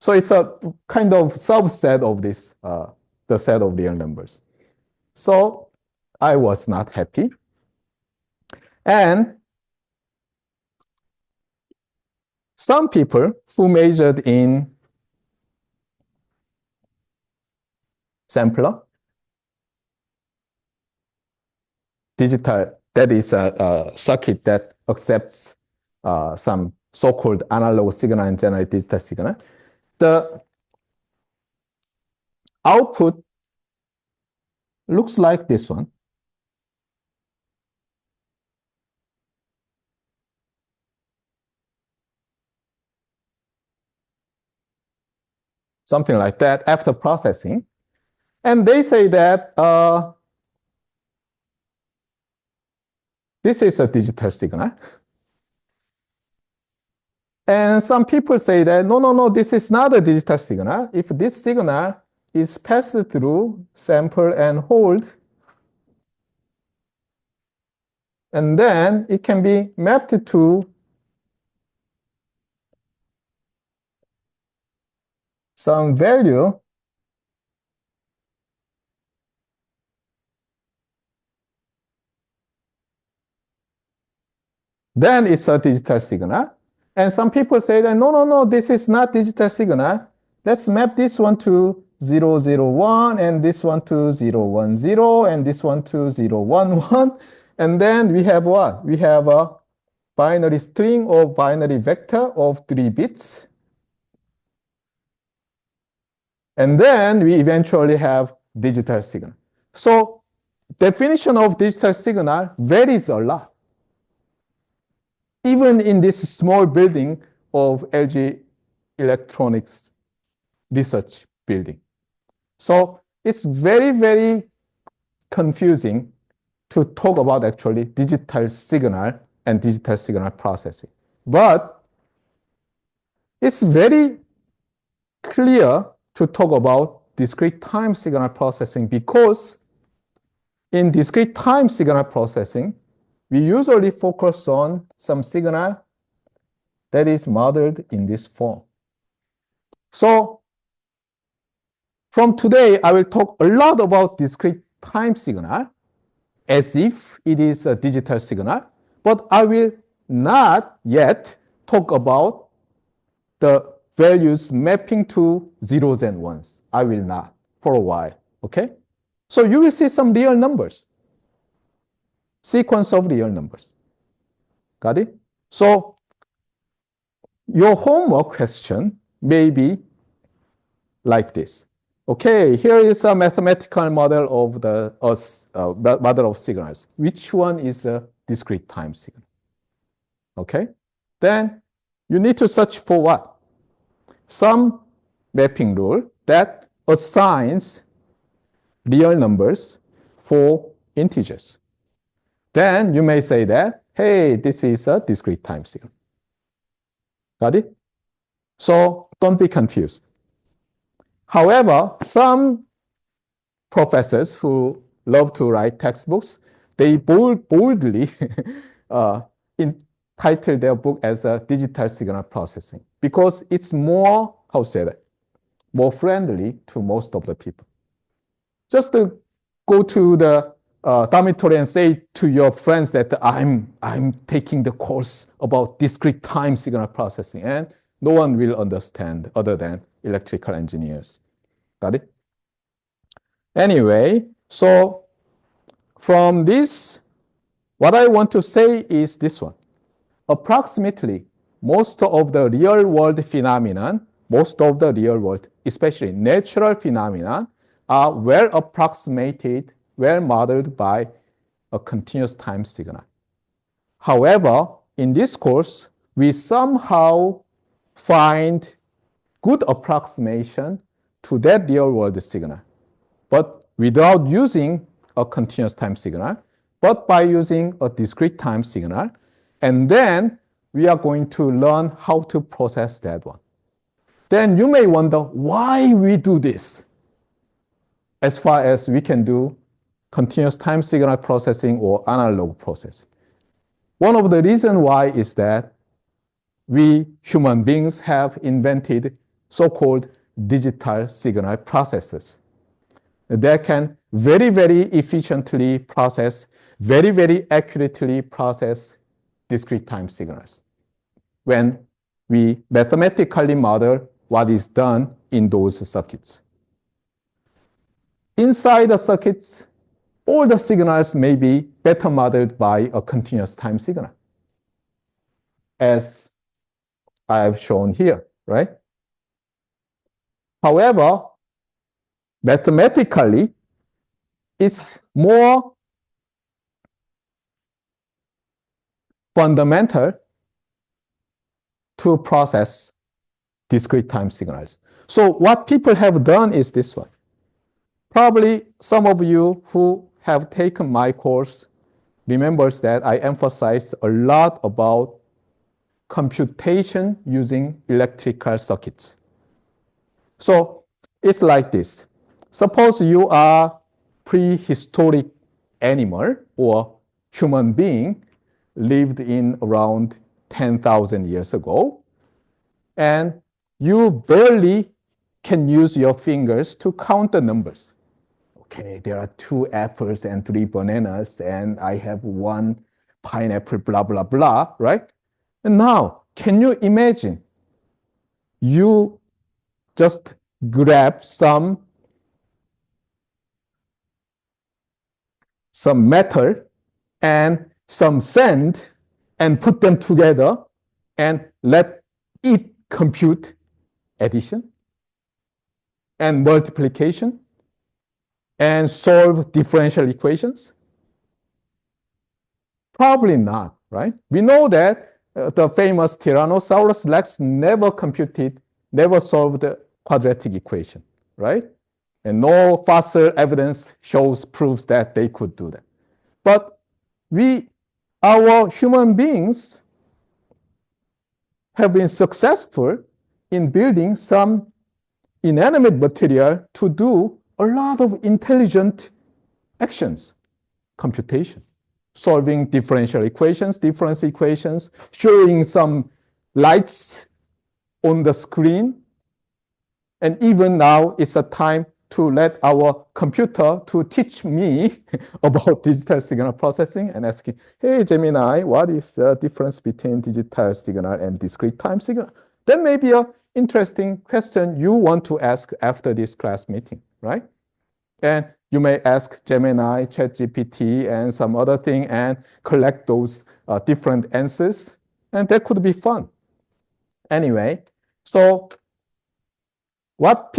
So it's a kind of subset of this, the set of real numbers. So I was not happy. And some people who majored in sampler, digital, that is a circuit that accepts some so-called analog signal and generate digital signal. The output looks like this one. Something like that after processing. And they say that this is a digital signal. And some people say that, no, this is not a digital signal. If this signal is passed through sample and hold, and then it can be mapped to some value then it's a digital signal. And some people say that, no, this is not digital signal. Let's map this one to 001, and this one to 010, and this one to 011. And then we have what? We have a binary string or binary vector of 3 bits. And then we eventually have digital signal. So definition of digital signal varies a lot. Even in this small building of LG Electronics research building. So it's very, very confusing to talk about actually digital signal and digital signal processing. But it's very clear to talk about discrete time signal processing, because in discrete time signal processing, we usually focus on some signal that is modeled in this form. So from today, I will talk a lot about discrete time signal as if it is a digital signal, but I will not yet talk about the values mapping to zeros and ones. I will not for a while, okay? So you will see some real numbers, sequence of real numbers. Got it? So your homework question may be like this. Okay, here is a mathematical model of the model of signals. Which one is a discrete time signal? Okay, then you need to search for what? Some mapping rule that assigns real numbers for integers. Then you may say that, hey, this is a discrete time signal. Got it? So don't be confused. However, some professors who love to write textbooks, they boldly title their book as a digital signal processing, because it's more, how to say that, more friendly to most of the people. Just to go to the dormitory and say to your friends that I'm taking the course about discrete time signal processing, and no one will understand other than electrical engineers. Got it? Anyway, so from this, what I want to say is this one. Approximately most of the real world phenomenon, most of the real world, especially natural phenomena, are well approximated, well modeled by a continuous time signal. However, in this course, we somehow find good approximation to that real world signal, but without using a continuous time signal, but by using a discrete time signal. And then we are going to learn how to process that one. Then you may wonder why we do this, as far as we can do continuous time signal processing or analog processing. One of the reasons why is that we human beings have invented so-called digital signal processors that can very, very efficiently process, very, very accurately process discrete time signals when we mathematically model what is done in those circuits. Inside the circuits, all the signals may be better modeled by a continuous time signal, as I have shown here, right? However, mathematically, it's more fundamental to process discrete time signals. So what people have done is this one. Probably some of you who have taken my course remembers that I emphasized a lot about computation using electrical circuits. So it's like this. Suppose you are prehistoric animal or human being lived in around 10,000 years ago, and you barely can use your fingers to count the numbers. Okay, there are 2 apples and 3 bananas, and I have 1 pineapple, blah, blah, blah, right? And now Can you imagine you just grab some metal and some sand and put them together and let it compute addition and multiplication and solve differential equations? Probably not, right? We know that the famous Tyrannosaurus Rex never solved the quadratic equation, right? And no fossil evidence proves that they could do that. But our human beings have been successful in building some inanimate material to do a lot of intelligent actions, computation, solving differential equations, difference equations, showing some lights on the screen. And even now, it's a time to let our computer to teach me about digital signal processing and asking, hey, Gemini, what is the difference between digital signal and discrete time signal? That may be an interesting question you want to ask after this class meeting, right? And you may ask Gemini, ChatGPT, and some other thing and collect those different answers. And that could be fun. Anyway, so what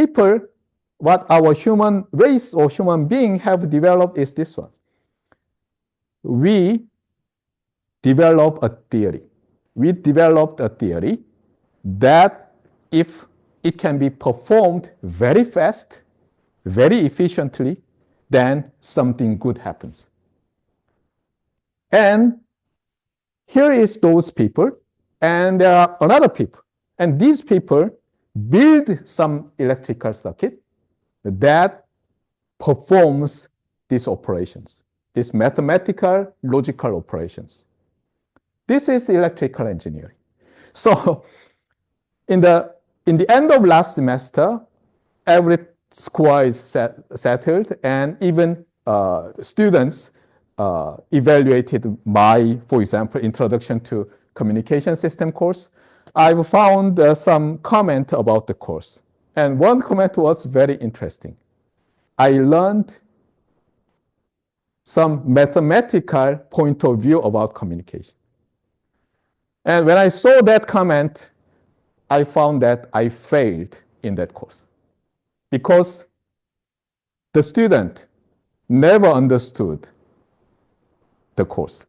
our human race or human being have developed is this one. We developed a theory. We developed a theory that if it can be performed very fast, very efficiently, then something good happens. And here is those people, and there are another people. And these people build some electrical circuit that performs these operations, these mathematical, logical operations. This is electrical engineering. So in the end of last semester, every score is settled, and even students evaluated my, for example, Introduction to Communication System course. I've found some comment about the course. And one comment was very interesting. I learned some mathematical point of view about communication. And when I saw that comment, I found that I failed in that course because the student never understood the course.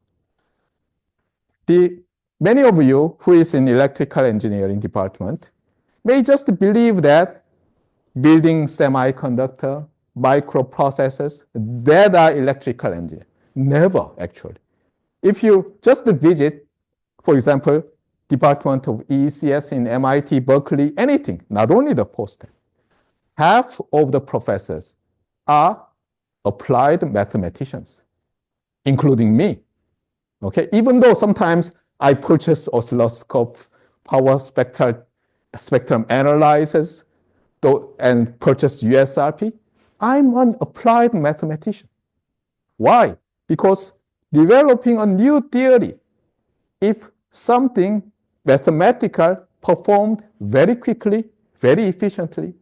Many of you who is in electrical engineering department may just believe that building semiconductor, microprocessors, that are electrical engineering. Never, actually. If you just visit, for example, Department of EECS in MIT, Berkeley, anything, not only the poster, half of the professors are applied mathematicians, including me. Okay, even though sometimes I purchase oscilloscope, power spectrum analyzers, and purchase USRP, I'm an applied mathematician. Why? Because developing a new theory, if something mathematical performed very quickly, very efficiently,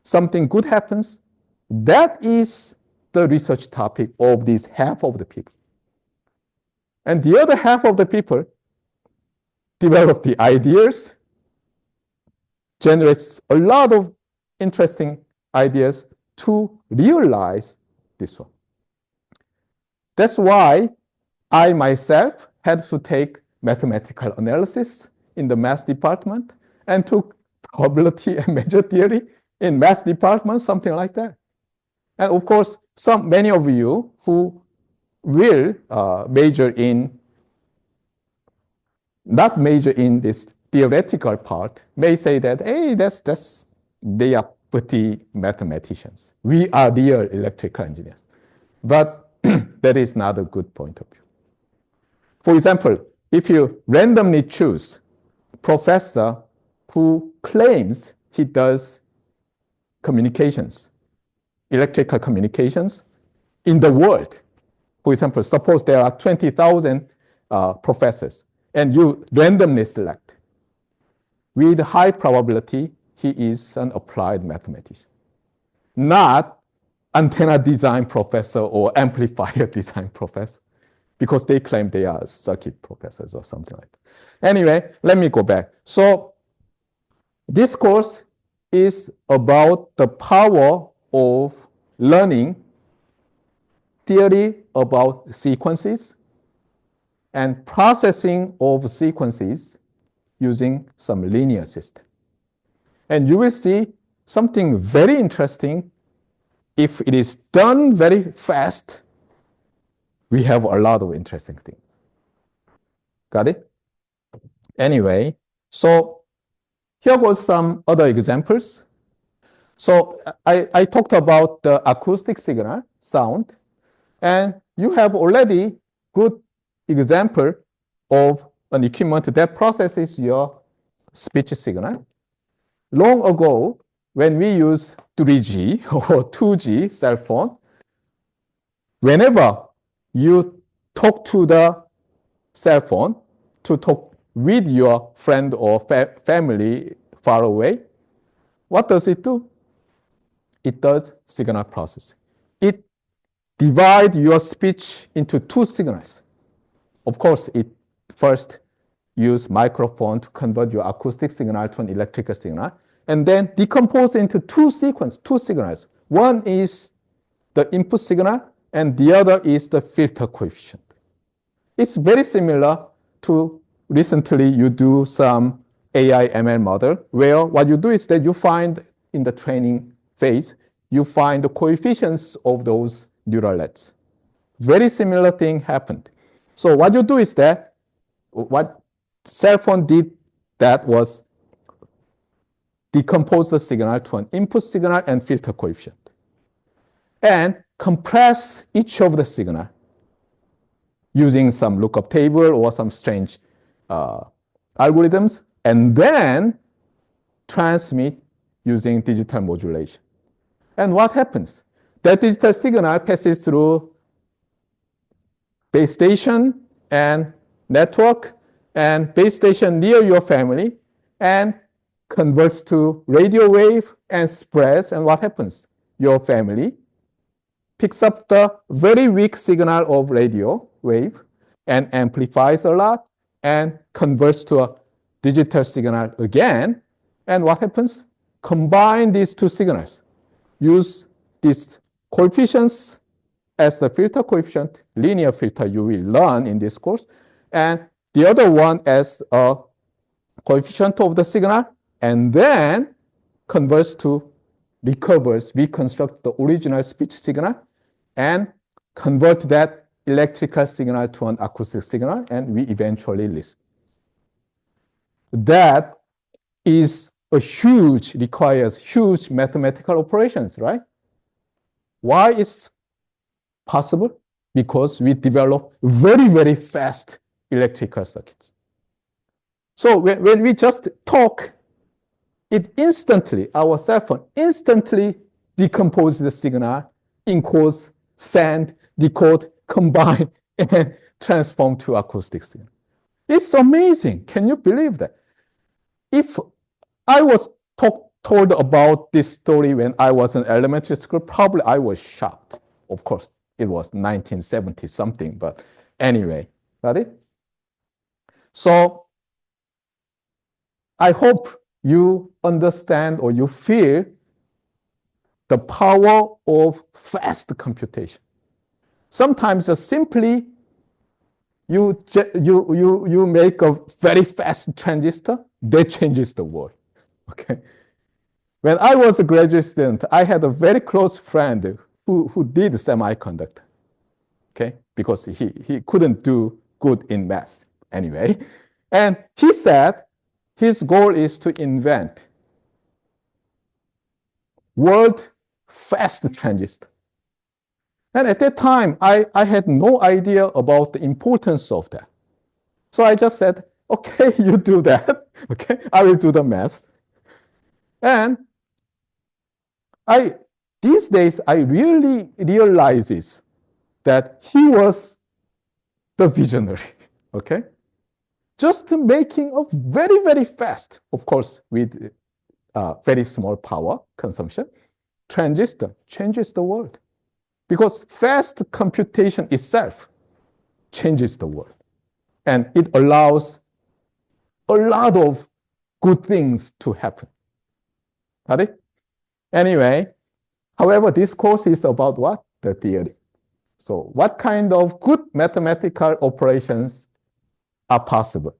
something good happens, that is the research topic of this half of the people. And the other half of the people develop the ideas, generates a lot of interesting ideas to realize this one. That's why I myself had to take mathematical analysis in the math department and took probability and measure theory in math department, something like that. And of course, many of you who will not major in this theoretical part may say that, hey, they are pretty mathematicians. We are real electrical engineers. But that is not a good point of view. For example, if you randomly choose a professor who claims he does communications, electrical communications in the world, for example, suppose there are 20,000 professors, and you randomly select. with high probability, he is an applied mathematician, not antenna design professor or amplifier design professor, because they claim they are circuit professors or something like that. Anyway, let me go back. So this course is about the power of learning theory about sequences and processing of sequences using some linear system. And you will see something very interesting. If it is done very fast, we have a lot of interesting things. Got it? Anyway, so here goes some other examples. So I talked about the acoustic signal, sound, and you have already good example of an equipment that processes your speech signal. Long ago, when we use 3G or 2G cell phone, whenever you talk to the cell phone to talk with your friend or family far away, what does it do? It does signal processing. It divides your speech into two signals. Of course, it first uses microphone to convert your acoustic signal to an electrical signal, and then decompose into two signals. One is the input signal, and the other is the filter coefficient. It's very similar to recently you do some AI ML model, where what you do is that you find in the training phase, you find the coefficients of those neural nets. Very similar thing happened. So what you do is that what cell phone did that was decompose the signal to an input signal and filter coefficient, and compress each of the signal using some lookup table or some strange algorithms, and then transmit using digital modulation. And what happens? That digital signal passes through base station and network, and base station near your family, and converts to radio wave and spreads. And what happens? Your family picks up the very weak signal of radio wave and amplifies a lot and converts to a digital signal again. And what happens? Combine these two signals. Use these coefficients as the filter coefficient, linear filter you will learn in this course, and the other one as a coefficient of the signal, and then reconstruct the original speech signal, and convert that electrical signal to an acoustic signal, and we eventually listen. That requires huge mathematical operations, right? Why is possible? Because we develop very, very fast electrical circuits. So when we just talk, our cell phone instantly decomposes the signal, encodes, send, decode, combine, and transform to acoustic signal. It's amazing. Can you believe that? If I was told about this story when I was in elementary school, probably I was shocked. Of course, it was 1970 something, but anyway, got it? So I hope you understand or you feel the power of fast computation. Sometimes simply you make a very fast transistor that changes the world. Okay. When I was a graduate student, I had a very close friend who did semiconductor. Okay, because he couldn't do good in math anyway, and he said his goal is to invent world fast transistor. And at that time, I had no idea about the importance of that. So I just said, okay, you do that. Okay, I will do the math. And these days, I really realizes that he was the visionary. Okay. just making a very, very fast, of course, with very small power consumption, transistor changes the world. Because fast computation itself changes the world. And it allows a lot of good things to happen. Got it? Anyway, however, this course is about what? The theory. So what kind of good mathematical operations are possible?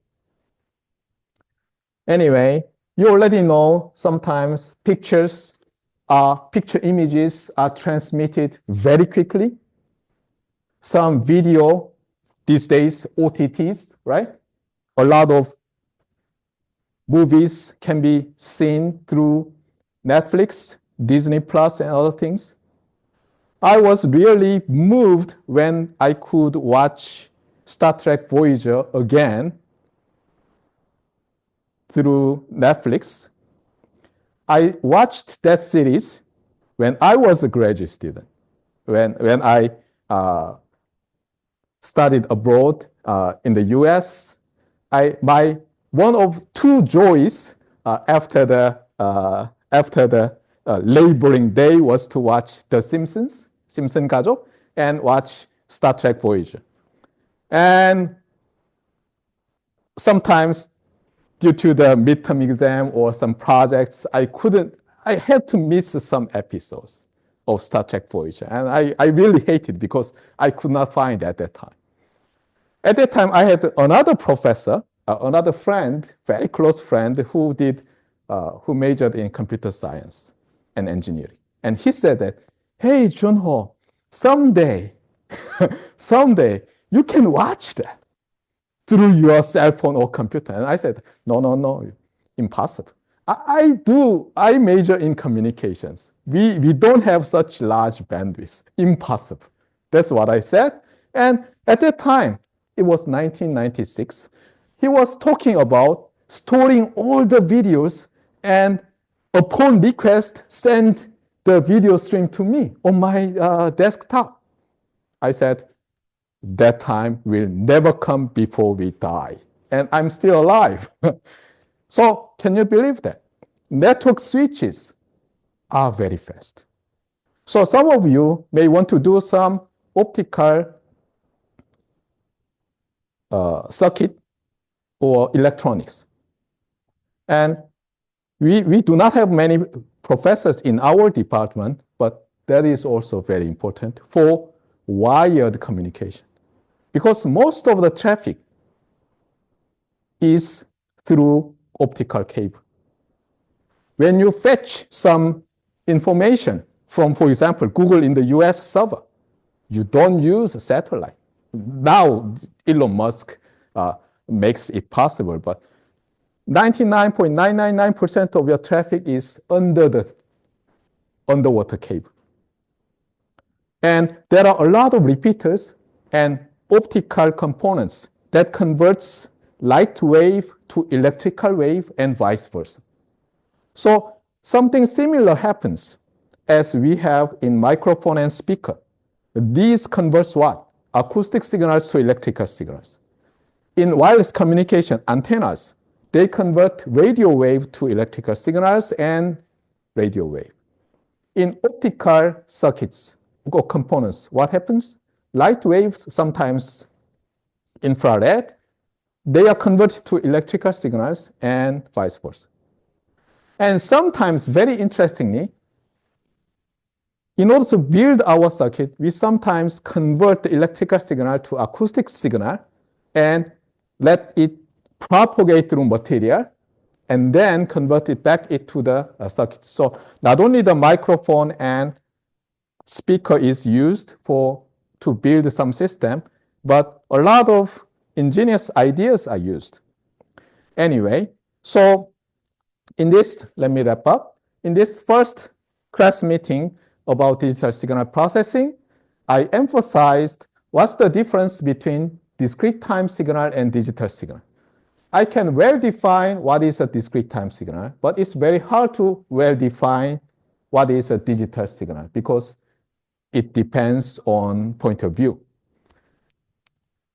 Anyway, you already know sometimes picture images are transmitted very quickly. Some video these days, OTTs, right? A lot of movies can be seen through Netflix, Disney Plus, and other things. I was really moved when I could watch Star Trek Voyager again through Netflix. I watched that series when I was a graduate student, when I studied abroad in the US. My one of two joys after the laboring day was to watch The Simpsons, Simpson 가족, and watch Star Trek Voyager. And sometimes due to the midterm exam or some projects, I had to miss some episodes of Star Trek Voyager. And I really hated it because I could not find it at that time. At that time, I had another professor, another friend, very close friend, who majored in computer science and engineering. And he said that, hey, Junho, someday you can watch that through your cell phone or computer. And I said, no, impossible. I major in communications. We don't have such large bandwidth, impossible. That's what I said. And at that time, it was 1996, he was talking about storing all the videos and upon request, send the video stream to me on my desktop. I said, that time will never come before we die. And I'm still alive. So can you believe that? Network switches are very fast. So some of you may want to do some optical circuit or electronics. And we do not have many professors in our department, but that is also very important for wired communication. Because most of the traffic is through optical cable. When you fetch some information from, for example, Google in the US server, you don't use a satellite. Now, Elon Musk makes it possible, but 99.999% of your traffic is under the underwater cable. And there are a lot of repeaters and optical components that converts light wave to electrical wave and vice versa. So something similar happens as we have in microphone and speaker. These converts what? Acoustic signals to electrical signals. In wireless communication antennas, they convert radio wave to electrical signals and radio wave. In optical circuits or components, what happens? Light waves, sometimes infrared, they are converted to electrical signals and vice versa. And sometimes, very interestingly, in order to build our circuit, we sometimes convert the electrical signal to acoustic signal and let it propagate through material and then convert it back into the circuit. So not only the microphone and speaker is used to build some system, but a lot of ingenious ideas are used. Anyway, so in this, let me wrap up. In this first class meeting about digital signal processing, I emphasized what's the difference between discrete time signal and digital signal. I can well define what is a discrete time signal, but it's very hard to well define what is a digital signal because it depends on point of view.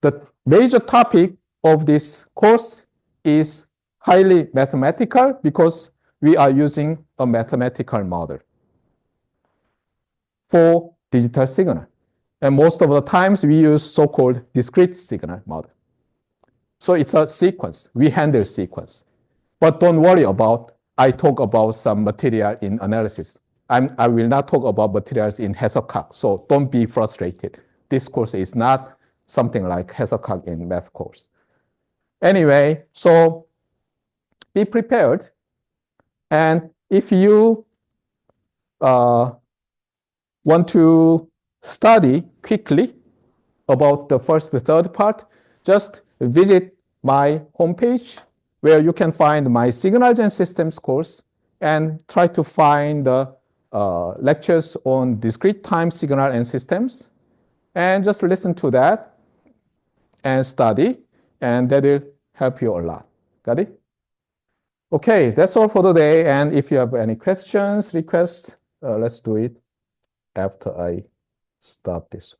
The major topic of this course is highly mathematical because we are using a mathematical model for digital signal. And most of the times we use so-called discrete signal model. So it's a sequence. We handle sequence. But don't worry about, I talk about some material in analysis. I will not talk about materials in Hesaccag. So don't be frustrated. This course is not something like Hesaccag in math course. Anyway, so be prepared. And if you want to study quickly about the first, the third part, just visit my homepage where you can find my signals and systems course and try to find the lectures on discrete time signal and systems. And just listen to that and study, and that will help you a lot. Got it? Okay, that's all for today. And if you have any questions, requests, let's do it after I stop this.